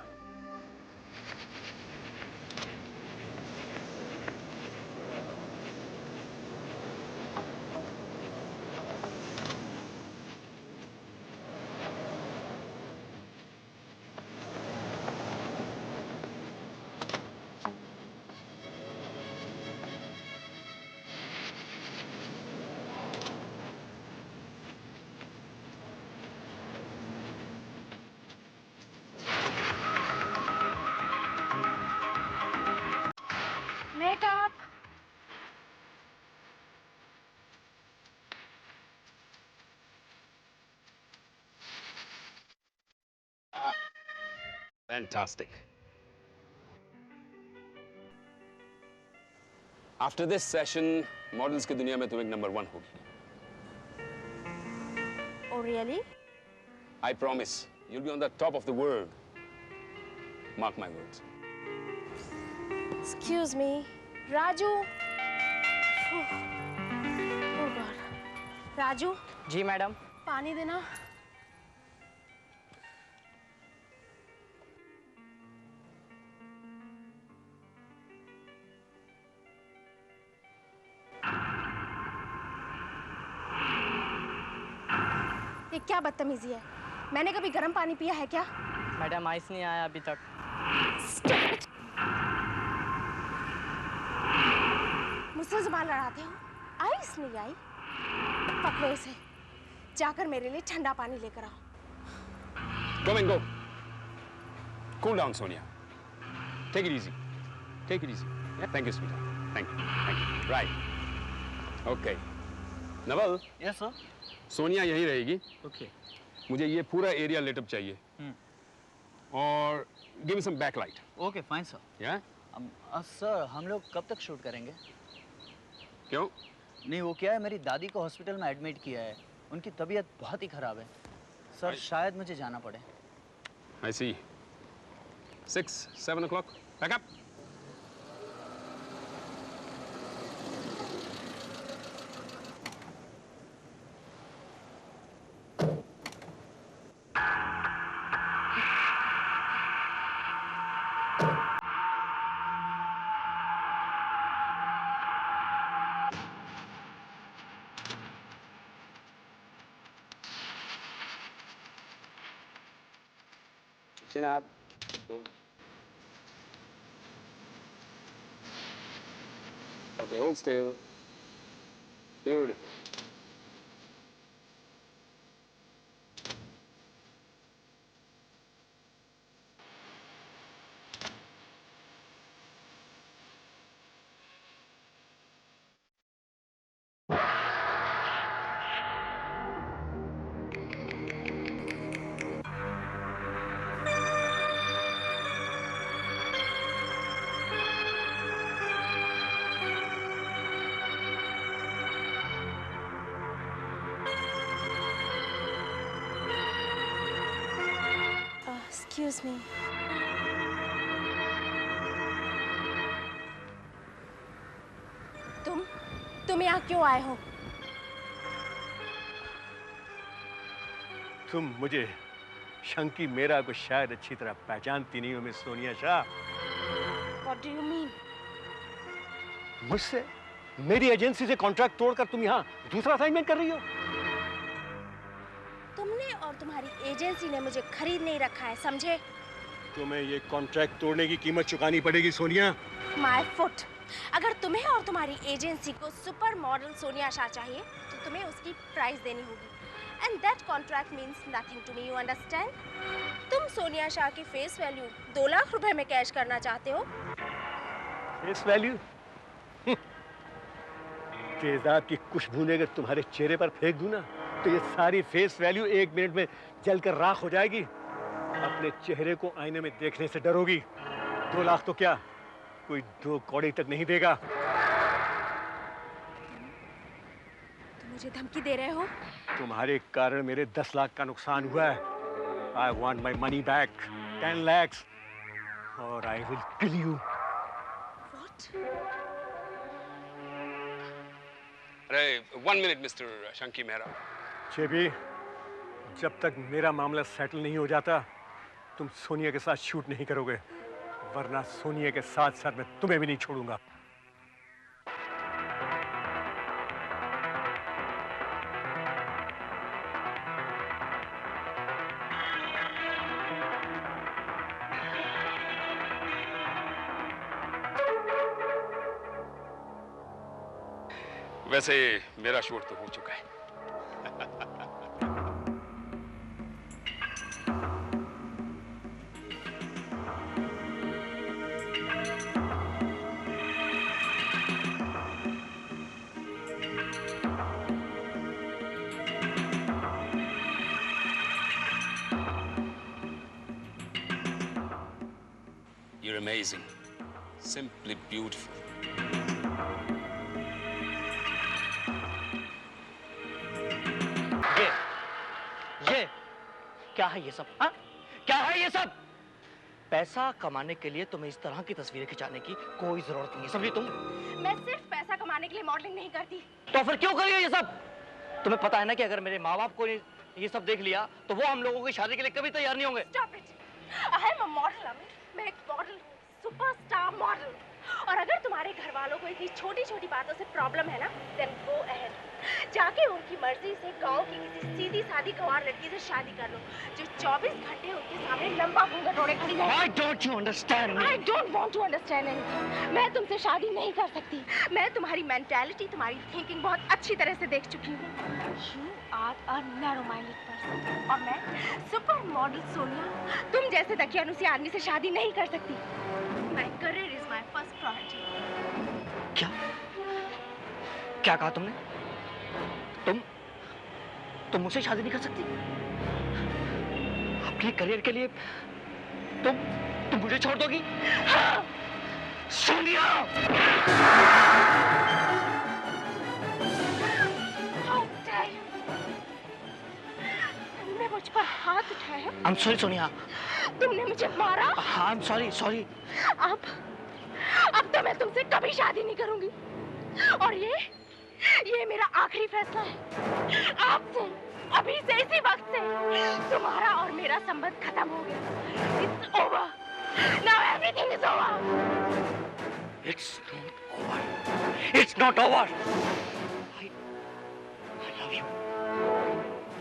Makeup. Fantastic. After this session, models की दुनिया में तुम एक नंबर 1 होगी. Oh really? I promise. You'll be on the top of the world. Mark my words. Excuse me, Raju. Oh God. Raju. Ji madam. पानी देना। ये क्या बदतमीजी है? मैंने कभी गर्म पानी पिया है क्या? मैडम आइस नहीं आया अभी तक। मुझसे जुबान लड़ाते हो? आइस नहीं आई? पकड़ो इसे। जाकर मेरे लिए ठंडा पानी लेकर आओ। Come and go. Cool down, Sonia. Take it easy. Take it easy. Yeah, thank you, sweetheart. Thank you. Thank you. Right. Okay. Naval. Yes, sir. Sonia यहीं रहेगी। Okay. मुझे ये पूरा एरिया लेटअप चाहिए। और give me some backlight. Okay, fine, sir. Yeah? Sir हम लोग कब तक शूट करेंगे? क्यों? नहीं वो क्या है, मेरी दादी को हॉस्पिटल में एडमिट किया है, उनकी तबीयत बहुत ही खराब है सर, शायद मुझे जाना पड़े। I see. 6, 7 o'clock. Back up. Chin up. Okay, hold still. Beautiful. Excuse me. तुम यहाँ क्यों आए हो? तुम मुझे शंकी मेरा को शायद अच्छी तरह पहचानती नहीं हो miss Sonia Shah. What do you mean? मुझसे मेरी एजेंसी से कॉन्ट्रैक्ट तोड़कर तुम यहाँ दूसरा असाइनमेंट कर रही हो? तुमने और तुम्हारी एजेंसी ने मुझे खरीद नहीं रखा है, समझे? तुम्हें ये कॉन्ट्रैक्ट तोड़ने की कीमत चुकानी पड़ेगी सोनिया। My foot. अगर तुम्हें और तुम्हारी एजेंसी को सुपर मॉडल सोनिया शाह चाहिए तो तुम्हें उसकी प्राइस देनी होगी। And that contract means nothing to me, you understand? तुम सोनिया शाह की फेस वैल्यू 2 लाख रुपए में कैश करना चाहते हो? Face value? तेजाब की कुछ बूंदें अगर तुम्हारे चेहरे पर फेंक दूं ना तो ये सारी फेस वैल्यू 1 मिनट में जलकर राख हो जाएगी। अपने चेहरे को आईने में देखने से डरोगी? 2 लाख तो क्या, कोई 2 कौड़ी तक नहीं देगा। तुम मुझे धमकी दे रहे हो? तुम्हारे कारण मेरे 10 लाख का नुकसान हुआ है। I want my money back, 10 lakhs, or I will kill you. What? अरे 1 मिनट मिस्टर शंकी मेहरा। जेबी, जब तक मेरा मामला सेटल नहीं हो जाता तुम सोनिया के साथ शूट नहीं करोगे, वरना सोनिया के साथ साथ मैं तुम्हें भी नहीं छोड़ूंगा। वैसे मेरा शूट तो हो चुका है। You're amazing, simply beautiful. ये क्या है ये सब? हाँ? क्या है ये सब? पैसा कमाने के लिए तुम्हें इस तरह की तस्वीरें खिंचाने की कोई जरूरत नहीं है, समझी तुम? मैं सिर्फ पैसा कमाने के लिए मॉडलिंग नहीं करती। तो फिर क्यों करिए ये सब? तुम्हें पता है ना कि अगर मेरे माँ बाप को ये सब देख लिया तो वो हम लोगों की शादी के लिए कभी तैयार नहीं होंगे। Stop it. I am a model, Amit. मैं एक मॉडल हूँ, सुपरस्टार मॉडल। और अगर तुम्हारे घर वालों को इतनी छोटी छोटी बातों से प्रॉब्लम है ना, then go ahead. जाके उनकी मर्जी से गांव की किसी सीधी सादी गंवार लड़की से शादी कर लो जो 24 घंटे उनके सामने लंबा घूंघट ओढ़े खड़ी रहे। Why don't you understand me? I don't want to understand anything. मैं तुमसे शादी नहीं कर सकती। मैं तुम्हारी मेंटालिटी, तुम्हारी थिंकिंग बहुत अच्छी तरह से देख चुकी हूँ। You are a narrow-minded person और मैं सुपर मॉडल सोनिया तुम जैसे दकियानुसी आदमी से शादी नहीं कर सकती। My career is my first priority. क्या कहा तुमने? तुम मुझसे शादी नहीं कर सकती? अपने करियर के लिए तुम मुझे छोड़ दोगी? हाँ! सोनिया! How dare you? तुमने मुझ पर हाथ उठाया? I'm sorry Sonia. तुमने मुझे मारा? हाँ, I'm sorry। अब तो मैं तुमसे कभी शादी नहीं करूंगी। और ये मेरा आखिरी फैसला है। आज से, अभी से, इसी वक्त से तुम्हारा और मेरा संबंध खत्म हो गया। It's over. Now everything is over. It's not over. It's not over. I love you.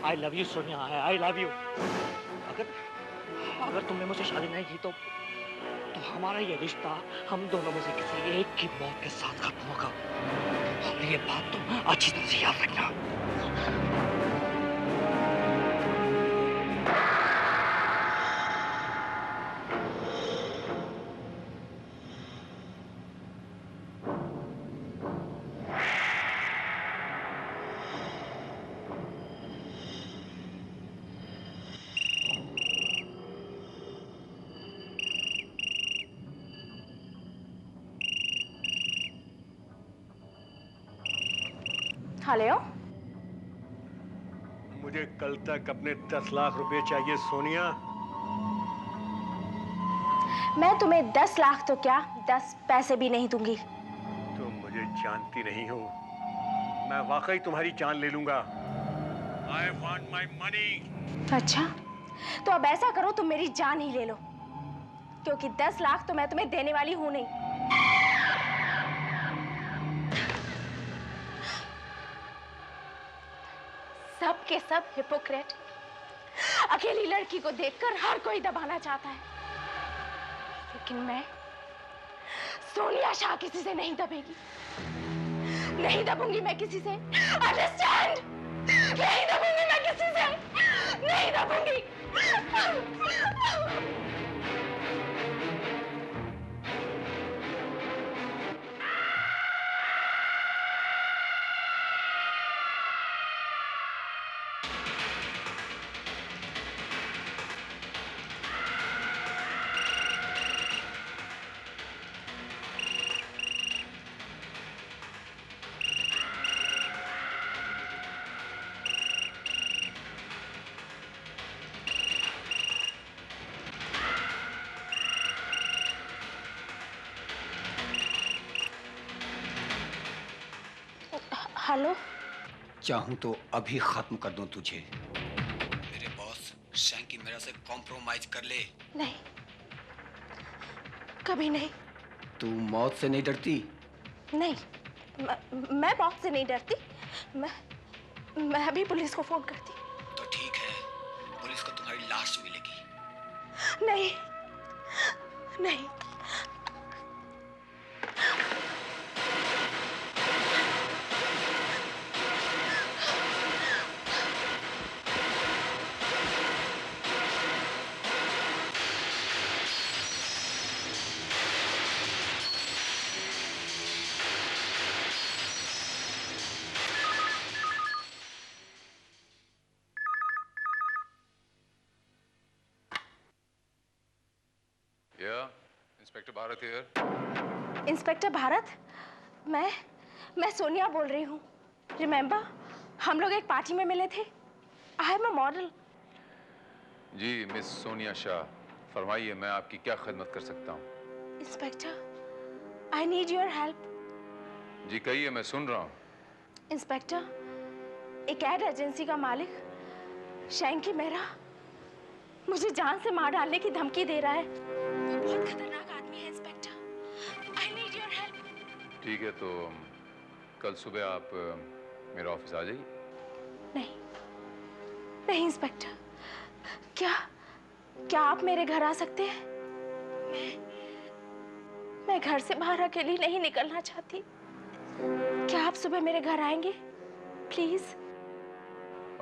I love you Sonia. I love you. अगर तुमने मुझसे शादी नहीं की तो हमारा ये रिश्ता हम दोनों में से किसी एक की मौत के साथ खत्म होगा। और ये बात तुम अच्छी तरह से याद रखना। हेलो, मुझे कल तक अपने 10 लाख रुपए चाहिए सोनिया। मैं तुम्हें 10 लाख तो क्या 10 पैसे भी नहीं दूंगी। तुम मुझे जानती नहीं हो, मैं वाकई तुम्हारी जान ले लूंगा। I want my money. अच्छा, तो अब ऐसा करो तुम मेरी जान ही ले लो, क्योंकि 10 लाख तो मैं तुम्हें देने वाली हूं नहीं। सब के सब हिपोक्रेट। अकेली लड़की को देखकर हर कोई दबाना चाहता है, लेकिन मैं सोनिया शाह किसी से नहीं दबेगी। नहीं दबूंगी मैं किसी से। अंडरस्टैंड? नहीं दबूंगी मैं किसी से। नहीं दबूंगी। लो। चाहूं तो अभी खत्म कर दूं तुझे। मेरे बॉस शैंकी मेरा से कॉम्प्रोमाइज कर ले। नहीं, कभी नहीं। तू मौत से नहीं डरती? नहीं, मैं मौत से नहीं डरती। मैं अभी पुलिस को फोन करती। तो ठीक है, पुलिस को तुम्हारी लाश मिलेगी। नहीं, नहीं। Inspector Bharat here. Inspector Bharat, मैं सोनिया बोल रही हूँ। रिमेम्बर, हम लोग एक पार्टी में मिले थे। I am a model. जी मिस सोनिया शाह, फरमाइए मैं आपकी क्या खिदमत कर सकता हूँ। Inspector, I need your help. जी कहिए, मैं सुन रहा हूँ। इंस्पेक्टर, एक एड एजेंसी का मालिक शैंकी मेरा मुझे जान से मार डालने की धमकी दे रहा है। वो बहुत खतरनाक आदमी है inspector. I need your help. ठीक है, तो कल सुबह आप मेरे ऑफिस आ जाइए। नहीं, नहीं इंस्पेक्टर, क्या आप मेरे घर आ सकते हैं? मैं घर से बाहर अकेली नहीं निकलना चाहती। क्या आप सुबह मेरे घर आएंगे प्लीज?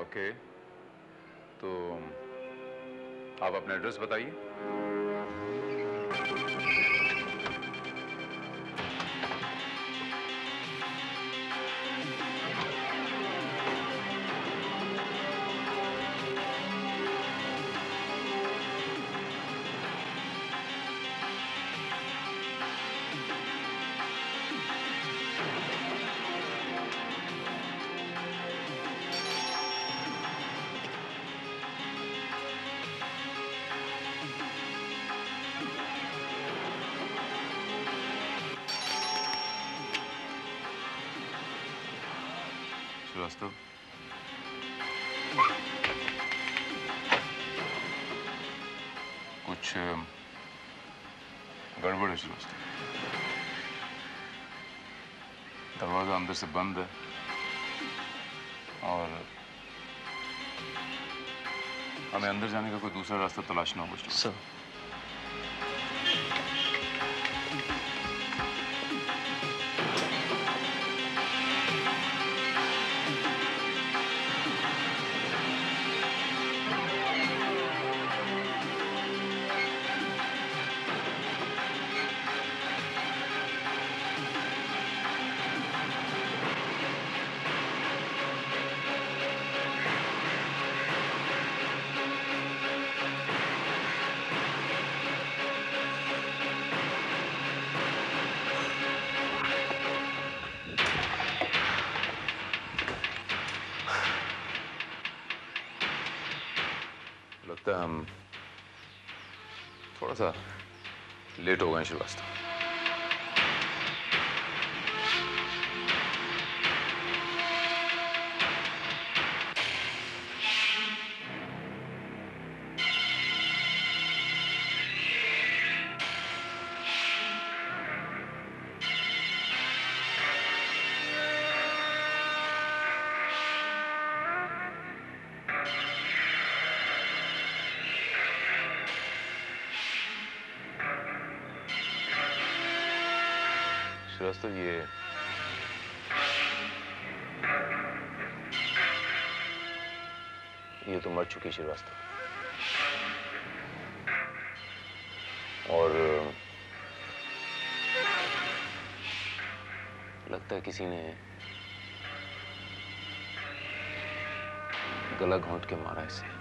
ओके, तो आप अपना एड्रेस बताइए। श्रीवास्तव, कुछ गड़बड़ है श्रीवास्तव। दरवाजा अंदर से बंद है और हमें अंदर जाने का कोई दूसरा रास्ता तलाशना होगा। सर, लगता है हम थोड़ा सा लेट हो गए श्रीवास्तव। श्रीवास्तव, ये तो मर चुकी श्रीवास्तव, और लगता है किसी ने गला घोंट के मारा इसे।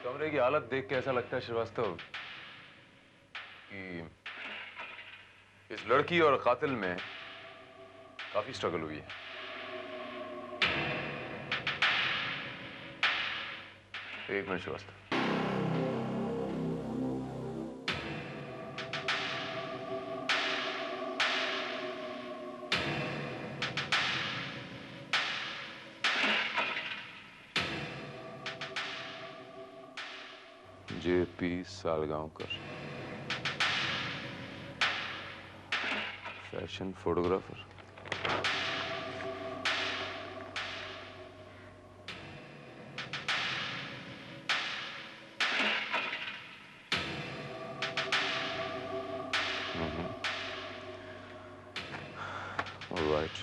कमरे की हालत देख के ऐसा लगता है श्रीवास्तव कि इस लड़की और कातिल में काफी स्ट्रगल हुई है। एक minute Srivastava. JP Salgaonkar, fashion photographer. All right.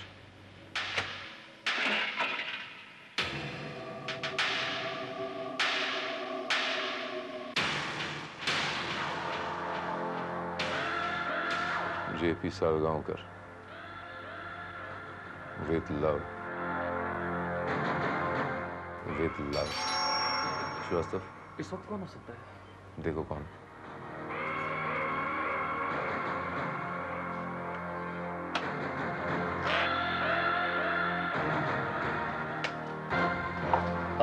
JP Salgaonkar, with love, with love। Srivastava, इस वक्त कौन हो सकता है? देखो कौन।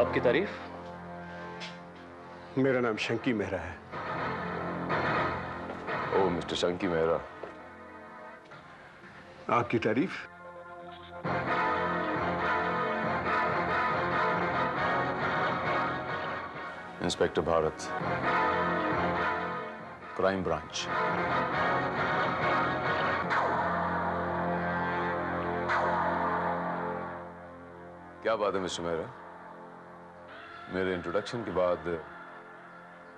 आपकी तारीफ? मेरा नाम शंकी मेहरा है। ओ मिस्टर शंकी मेहरा, आपकी तारीफ? Inspector Bharat, crime branch. क्या बात है मिस्टर मेहरा, मेरे इंट्रोडक्शन के बाद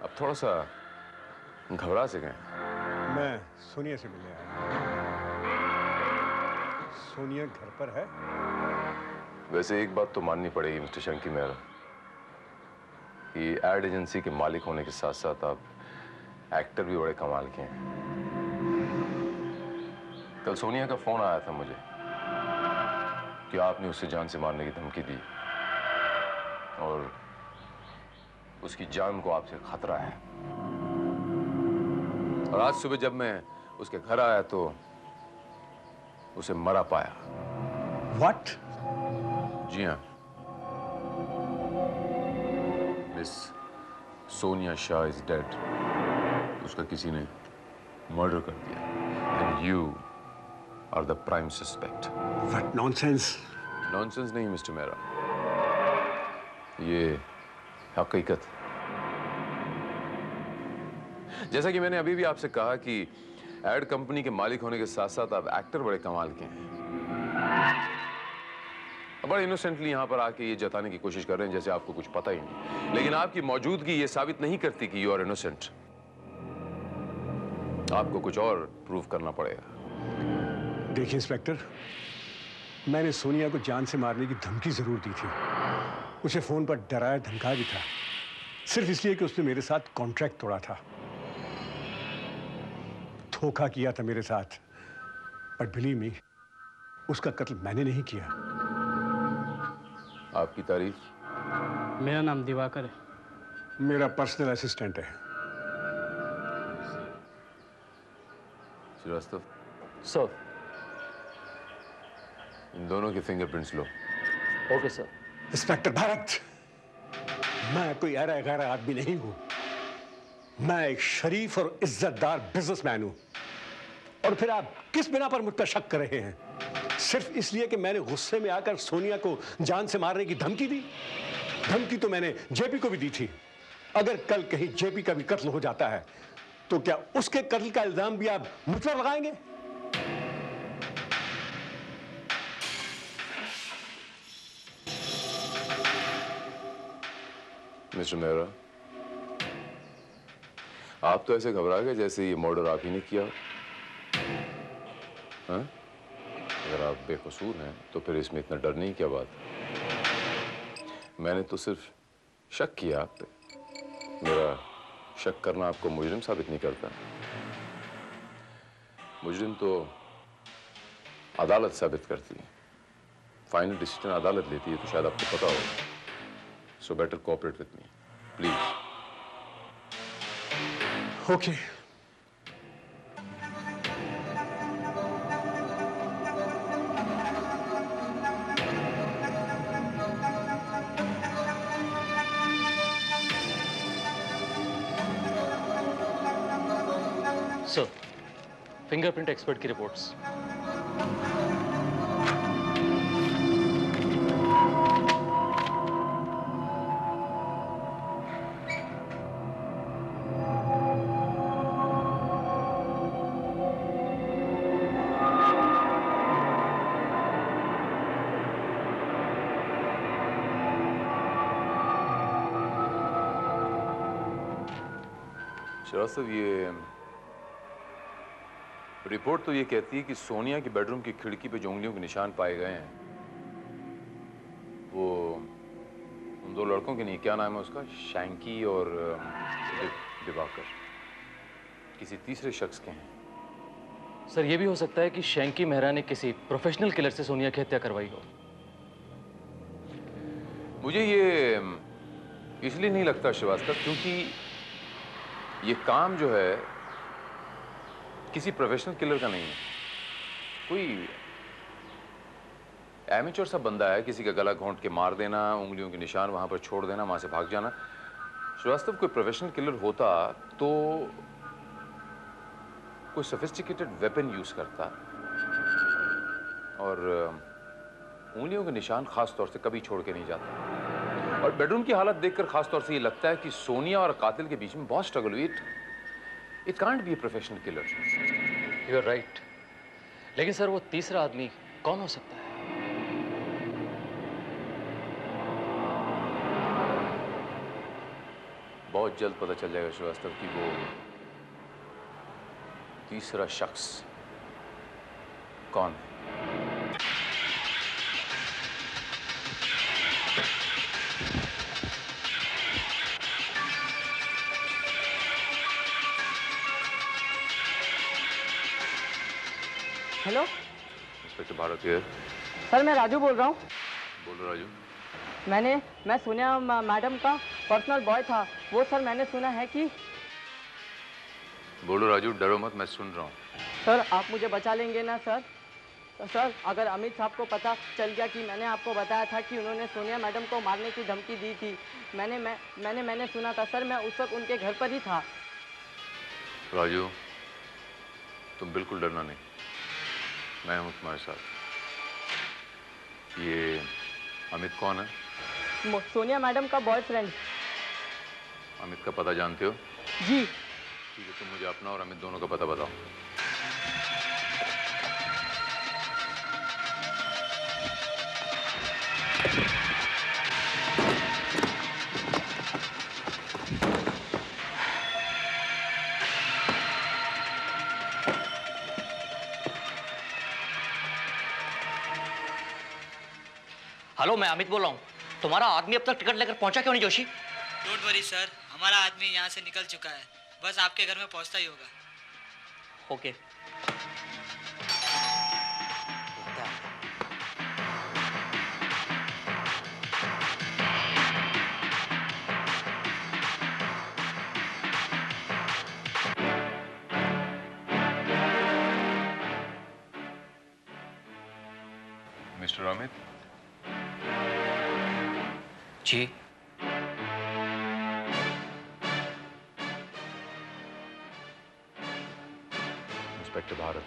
अब थोड़ा सा घबरा से गए। मैं सोनिया से मिलने आया। सोनिया घर पर है? वैसे एक बात तो माननी पड़ेगी मिस्टर शंकी मेहरा, कि एड एजेंसी के मालिक होने के साथ साथ आप एक्टर भी बड़े कमाल के हैं। कल सोनिया का फोन आया था मुझे कि आपने उसे जान से मारने की धमकी दी और उसकी जान को आपसे खतरा है। और आज सुबह जब मैं उसके घर आया तो उसे मरा पाया। What? जी हाँ, miss Sonia Shah is dead. उसका किसी ने मर्डर कर दिया and you are the prime suspect. What nonsense? Nonsense नहीं मिस्टर मेहरा, ये हकीकत। जैसा कि मैंने अभी भी आपसे कहा कि एड कंपनी के मालिक होने के साथ साथ आप एक्टर बड़े कमाल के हैं। बड़े इनोसेंटली यहां पर आके ये जताने की कोशिश कर रहे हैं जैसे आपको कुछ पता ही नहीं, लेकिन आपकी मौजूदगी ये साबित नहीं करती कि यू आर इनोसेंट। आपको कुछ और प्रूव करना पड़ेगा। देखिए इंस्पेक्टर, मैंने सोनिया को जान से मारने की धमकी जरूर दी थी, उसे फोन पर डराया धमकाया भी था, सिर्फ इसलिए कि उसने मेरे साथ कॉन्ट्रैक्ट तोड़ा था, धोखा किया था मेरे साथ। बट बिलीव मी, उसका कत्ल मैंने नहीं किया। आपकी तारीफ? मेरा नाम दिवाकर है। मेरा पर्सनल असिस्टेंट है। श्रीवास्तव सर, इन दोनों के फिंगरप्रिंट्स लो। Okay sir. इंस्पेक्टर भारत, मैं कोई ऐरा गैरा आदमी नहीं हूं। मैं एक शरीफ और इज्जतदार बिजनेसमैन हूं। और फिर आप किस बिना पर मुझ पर शक कर रहे हैं? सिर्फ इसलिए कि मैंने गुस्से में आकर सोनिया को जान से मारने की धमकी दी? धमकी तो मैंने जेपी को भी दी थी। अगर कल कहीं जेपी का भी कत्ल हो जाता है तो क्या उसके कत्ल का इल्जाम भी आप मुझ पर लगाएंगे? मिस्टर मेहरा, आप तो ऐसे घबरा गए जैसे ये मर्डर आप ही ने किया। हाँ? अगर आप बेकसूर हैं तो फिर इसमें इतना डरने की क्या बात है? मैंने तो सिर्फ शक किया आप पे। मेरा शक करना आपको मुजरिम साबित नहीं करता। मुजरिम तो अदालत साबित करती है। फाइनल डिसीजन अदालत लेती है, तो शायद आपको पता होगा। So better cooperate with me please. Okay. Sir, fingerprint expert की रिपोर्ट्स। श्रीवास्तव, ये रिपोर्ट तो ये कहती है कि सोनिया की बेडरूम की खिड़की पे जो उंगलियों के निशान पाए गए हैं वो उन दो लड़कों के नहीं, क्या नाम है उसका, शैंकी और दिवाकर, किसी तीसरे शख्स के हैं। सर, ये भी हो सकता है कि शैंकी मेहरा ने किसी प्रोफेशनल किलर से सोनिया की हत्या करवाई हो। मुझे ये इसलिए नहीं लगता श्रीवास्तव, क्योंकि ये काम जो है किसी प्रोफेशनल किलर का नहीं है। कोई एमेच्योर सा बंदा है, किसी का गला घोंट के मार देना, उंगलियों के निशान वहां पर छोड़ देना, वहां से भाग जाना। श्रीवास्तव, कोई प्रोफेशनल किलर होता तो कोई सोफिस्टिकेटेड वेपन यूज करता और उंगलियों के निशान खास तौर से कभी छोड़ के नहीं जाता। और बेडरूम की हालत देखकर खास तौर से ये लगता है कि सोनिया और कातिल के बीच में बहुत स्ट्रगल हुई। It can't be a professional killer. You are right, लेकिन सर वो तीसरा आदमी कौन हो सकता है? बहुत जल्द पता चल जाएगा श्रीवास्तव कि वो तीसरा शख्स कौन है। Hello inspector Bharat here. Sir, मैं राजू बोल रहा हूँ। बोलो राजू। मैं सोनिया मैडम का पर्सनल बॉय था। वो सर, मैंने सुना है कि। बोलो राजू, डरो मत, मैं सुन रहा हूँ। सर, आप मुझे बचा लेंगे ना सर? सर, अगर अमित साहब को पता चल गया कि मैंने आपको बताया था कि उन्होंने सोनिया मैडम को मारने की धमकी दी थी। मैंने सुना था सर, मैं उस वक्त उनके घर पर ही था। राजू, तुम बिल्कुल डरना नहीं, मैं हूं तुम्हारे साथ। ये अमित कौन है? सोनिया मैडम का बॉयफ्रेंड। अमित का पता जानते हो? जी। ठीक है, तुम मुझे अपना और अमित दोनों का पता बताओ। हेलो, मैं अमित बोल रहा हूँ। तुम्हारा आदमी अब तक टिकट लेकर पहुंचा क्यों नहीं जोशी? डोंट वरी सर, हमारा आदमी यहाँ से निकल चुका है, बस आपके घर में पहुँचता ही होगा। Okay. Mister Amit ji. Inspector Bharat,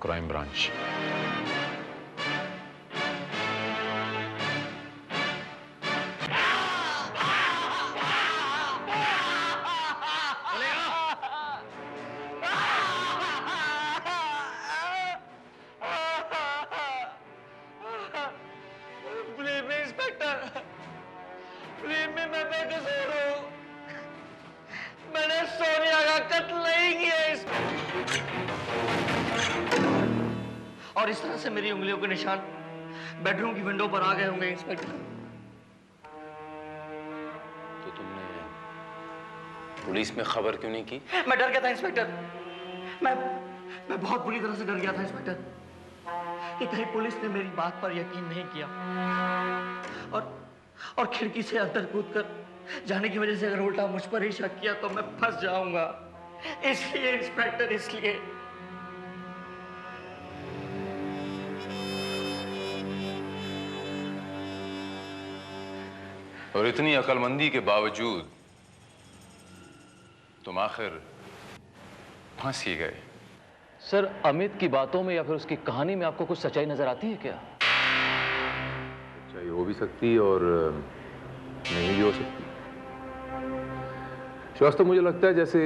crime branch. और इस तरह से मेरी उंगलियों के निशान बेडरूम की विंडो पर आ गए होंगे इंस्पेक्टर। तो तुमने पुलिस में खबर क्यों नहीं की? मैं डर गया था इंस्पेक्टर। मैं बहुत बुरी तरह से डर गया था इंस्पेक्टर कि कहीं पुलिस ने मेरी बात पर यकीन नहीं किया और खिड़की से अंदर कूदकर जाने की वजह से अगर उल्टा मुझ पर ही शक किया तो मैं फंस जाऊंगा। इसलिए इंस्पेक्टर, इसलिए। और इतनी अक्लमंदी के बावजूद तुम आखिर कहाँ सी गए? सर, अमित की बातों में या फिर उसकी कहानी में आपको कुछ सच्चाई नजर आती है क्या? सच्चाई हो भी सकती और नहीं भी हो सकती। श्रीवास्तव, मुझे लगता है जैसे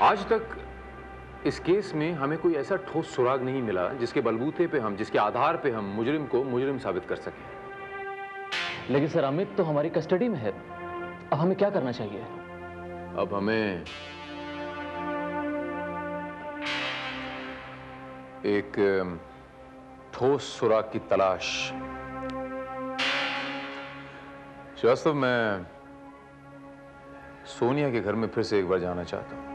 आज तक इस केस में हमें कोई ऐसा ठोस सुराग नहीं मिला जिसके बलबूते पे हम, जिसके आधार पे हम मुजरिम को मुजरिम साबित कर सकें। लेकिन सर, अमित तो हमारी कस्टडी में है। अब हमें क्या करना चाहिए? अब हमें एक ठोस सुराग की तलाश। श्रीवास्तव, मैं सोनिया के घर में फिर से एक बार जाना चाहता हूं।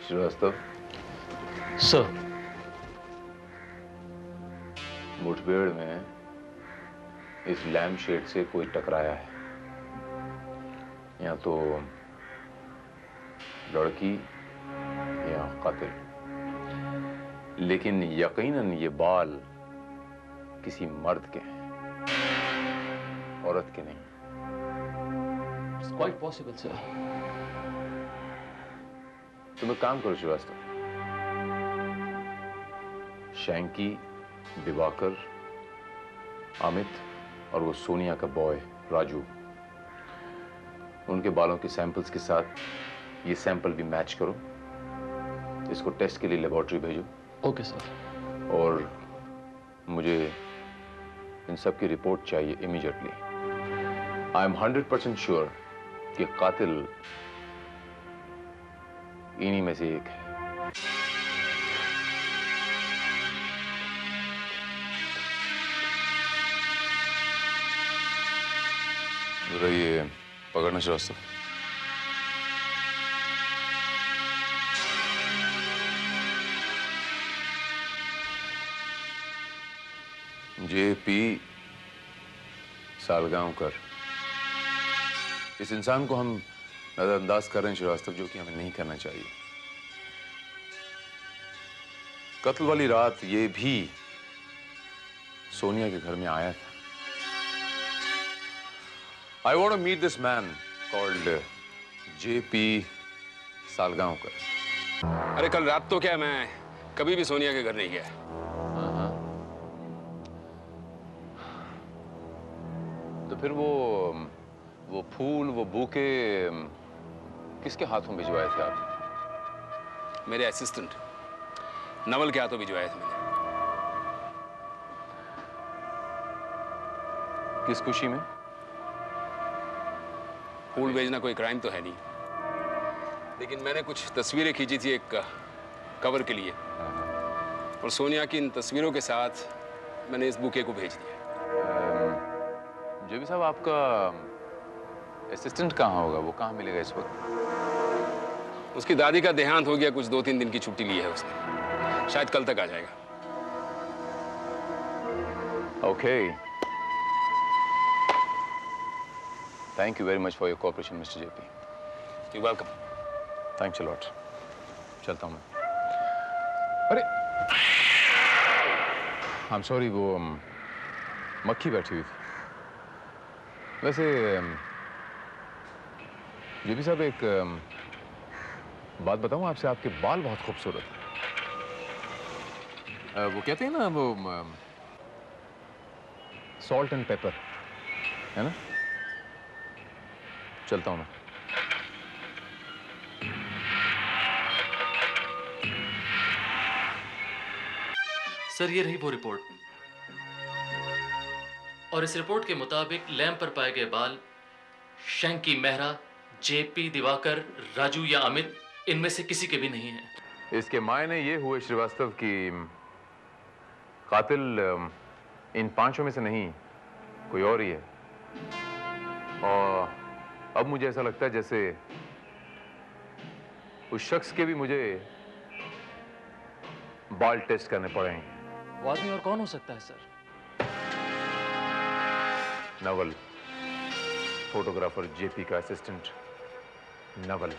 श्रीवास्तव सर, मुठभेड़ में इस लैम्प शेड से कोई टकराया है, या तो लड़की या कातिल, लेकिन यकीनन ये बाल किसी मर्द के हैं, औरत के नहीं। It's quite possible, sir. तुम एक काम करो श्रीवास्तव, शैंकी, दिवाकर, अमित और वो सोनिया का बॉय राजू, उनके बालों के सैंपल्स के साथ ये सैंपल भी मैच करो। इसको टेस्ट के लिए लेबोरेटरी भेजो। Okay sir. और मुझे इन सब की रिपोर्ट चाहिए इमीडिएटली। आई एम 100% श्योर कि कातिल इन्हीं में से एक है। जरा ये पकड़ना श्रीवास्तव। JP सालगांवकर, इस इंसान को हम नजरअंदाज कर रहे हैं श्रीवास्तव, जो कि हमें नहीं करना चाहिए। कत्ल वाली रात ये भी सोनिया के घर में आया था। I want to meet this man called JP Salgaocar. अरे कल रात तो क्या, मैं कभी भी सोनिया के घर नहीं गया। तो फिर वो फूल, वो बूके किसके हाथों भिजवाए थे आप? मेरे असिस्टेंट नवल के हाथों भिजवाए थे मैंने। किस खुशी में? फूल भेजना कोई क्राइम तो है नहीं, लेकिन मैंने कुछ तस्वीरें खींची थी एक कवर के लिए, और सोनिया की इन तस्वीरों के साथ मैंने इस बुके को भेज दिया। जेबी साहब, आपका असिस्टेंट कहाँ होगा? वो कहाँ मिलेगा इस वक्त? उसकी दादी का देहांत हो गया, कुछ 2-3 दिन की छुट्टी ली है उसने, शायद कल तक आ जाएगा। Okay, thank you very much for your cooperation mister JP। You welcome. Thanks a lot. चलता हूँ मैं। अरे आई एम सॉरी, वो मक्खी बैठी हुई थी। वैसे जेपी साहब, एक बात बताऊं आपसे, आपके बाल बहुत खूबसूरत हैं। वो कहते हैं ना, वो सॉल्ट एंड पेपर, है ना? चलता हूं मैं। सर, ये रही वो रिपोर्ट, और इस रिपोर्ट के मुताबिक लैंप पर पाए गए बाल शैंकी मेहरा, जेपी, दिवाकर, राजू या अमित, इनमें से किसी के भी नहीं हैं। इसके मायने ये हुए श्रीवास्तव कि कातिल इन पांचों में से नहीं, कोई और ही है। और अब मुझे ऐसा लगता है जैसे उस शख्स के भी मुझे बाल टेस्ट करने पड़ेंगे। वो आदमी और कौन हो सकता है सर? नवल, फोटोग्राफर जेपी का असिस्टेंट नवल।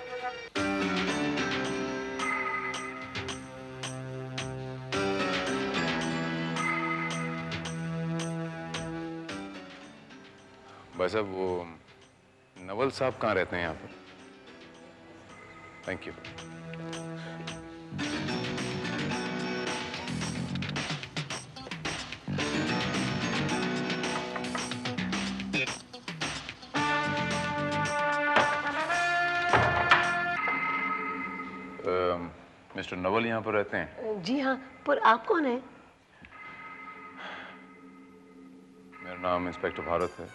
भाई साहब, वो नवल साहब कहाँ रहते हैं यहाँ पर? Thank you. मिस्टर नवल यहाँ पर रहते हैं? जी हाँ, पर आप कौन है? मेरा नाम इंस्पेक्टर भारत है,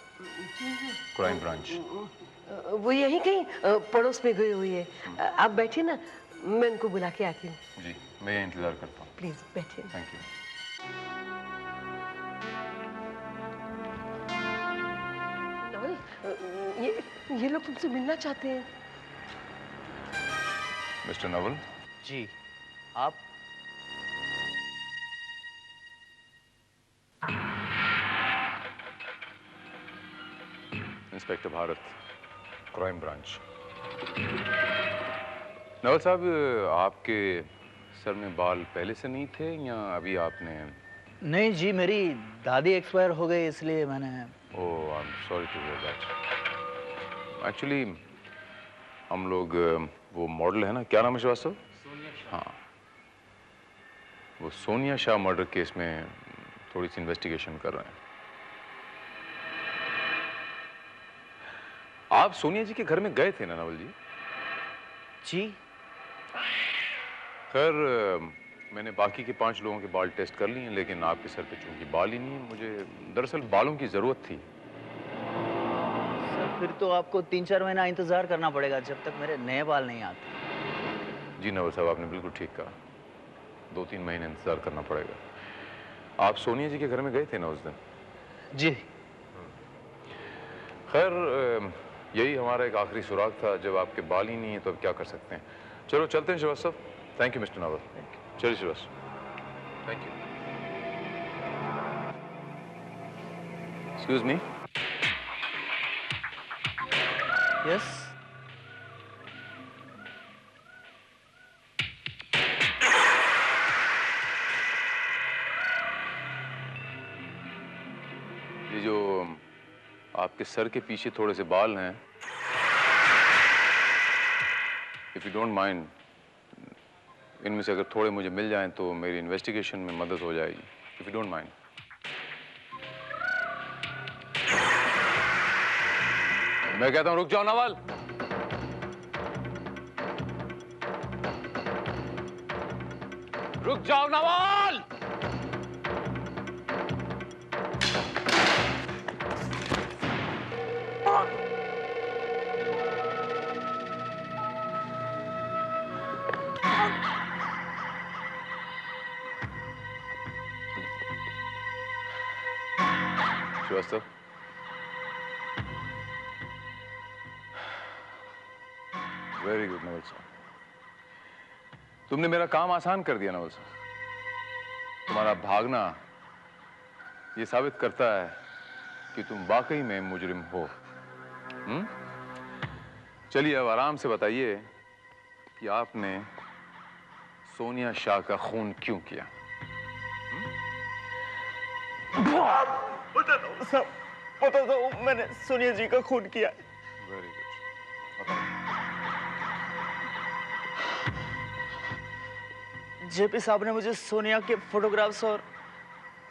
क्राइम ब्रांच। वो यहीं कहीं पड़ोस में गई हुई है। आप बैठिए ना, मैं उनको बुला के आती हूँ। जी, मैं यहीं इंतजार करता हूँ। प्लीज बैठिए। Thank you. नवल, ये लोग तुमसे मिलना चाहते हैं। मिस्टर नवल। जी, आप? Inspector Bharat, crime branch. Naval साहब, आपके सर में बाल पहले से नहीं थे या अभी आपने? नहीं जी, मेरी दादी एक्सपायर हो गई, इसलिए मैंने। Oh, I am sorry to hear that. Actually हम लोग वो मॉडल है ना, क्या नाम है श्रीवास्तव? हाँ, वो सोनिया शाह मर्डर केस में थोड़ी सी इन्वेस्टिगेशन कर रहे हैं। आप सोनिया जी के घर में गए थे ना नवल जी? जी। खैर, मैंने बाकी के 5 लोगों के बाल टेस्ट कर लिए हैं, लेकिन आपके सर पे चूंकि बाल ही नहीं है, मुझे दरअसल बालों की जरूरत थी। सर, फिर तो आपको 3-4 महीना इंतजार करना पड़ेगा, जब तक मेरे नए बाल नहीं आते। जी नवल साहब, आपने बिल्कुल ठीक कहा, 2-3 महीने इंतजार करना पड़ेगा। आप सोनिया जी के घर में गए थे ना उस दिन? जी। खैर, यही हमारा एक आखिरी सुराग था। जब आपके बाल ही नहीं है तो अब क्या कर सकते हैं। चलो चलते हैं Shrivastava. Thank you mister Naval. चलिए Shrivastava. Thank you. Excuse me. Yes. ये जो आपके सर के पीछे थोड़े से बाल हैं, इफ यू डोंट माइंड, इनमें से अगर थोड़े मुझे मिल जाएं तो मेरी इन्वेस्टिगेशन में मदद हो जाएगी। If you don't mind. मैं कहता हूं रुक जाओ नवल। रुक जाओ नवल। श्रीवास्तव, वेरी गुड नवल साहब, तुमने मेरा काम आसान कर दिया नवल साहब। तुम्हारा भागना ये साबित करता है कि तुम वाकई में मुजरिम हो। चलिए अब आराम से बताइए कि आपने सोनिया शाह का खून क्यों किया? बताता हूँ, मैंने सोनिया जी का खून किया। Very good. जेपी साहब ने मुझे सोनिया के फोटोग्राफ्स और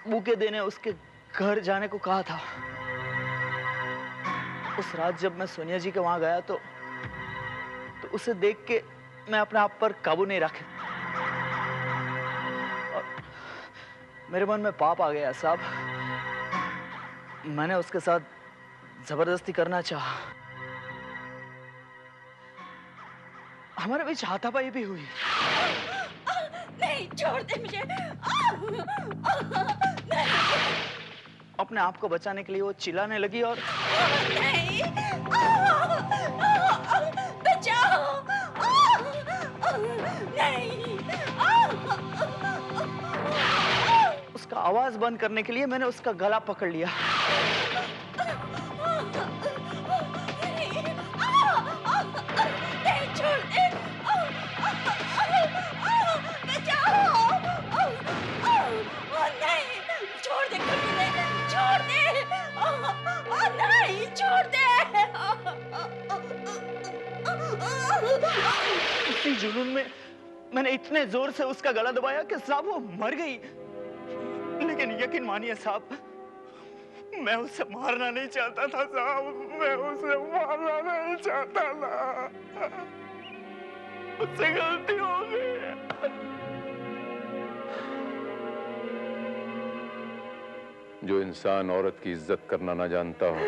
बुके देने उसके घर जाने को कहा था। उस रात जब मैं सोनिया जी के वहां गया तो उसे देख के मैं अपने आप पर काबू नहीं रखे और मेरे मन में पाप आ गया साहब। मैंने उसके साथ जबरदस्ती करना चाहा। हमारे बीच हाथापाई भी हुई। नहीं, छोड़ दे मुझे। नहीं। अपने आप को बचाने के लिए वो चिल्लाने लगी और नहीं, बचाओ। नहीं। उसका आवाज बंद करने के लिए मैंने उसका गला पकड़ लिया। नहीं, छोड़ दे। बचाओ। नहीं, छोड़ दे, छोड़ दे। नहीं, छोड़ दे। इसी जुनून में मैंने इतने जोर से उसका गला दबाया कि साहब वो मर गई। लेकिन यकीन मानिए साहब, मैं उसे मारना नहीं चाहता था साहब, मैं उसे मारना नहीं चाहता था। उससे गलती हो गई। जो इंसान औरत की इज्जत करना ना जानता हो,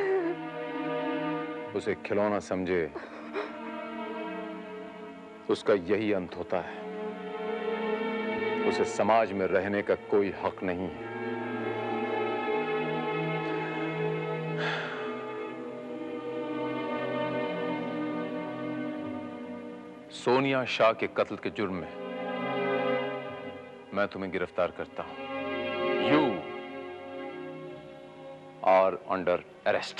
उसे खिलौना समझे, उसका यही अंत होता है। उसे समाज में रहने का कोई हक नहीं है। सोनिया शाह के कत्ल के जुर्म में मैं तुम्हें गिरफ्तार करता हूं। You are under arrest.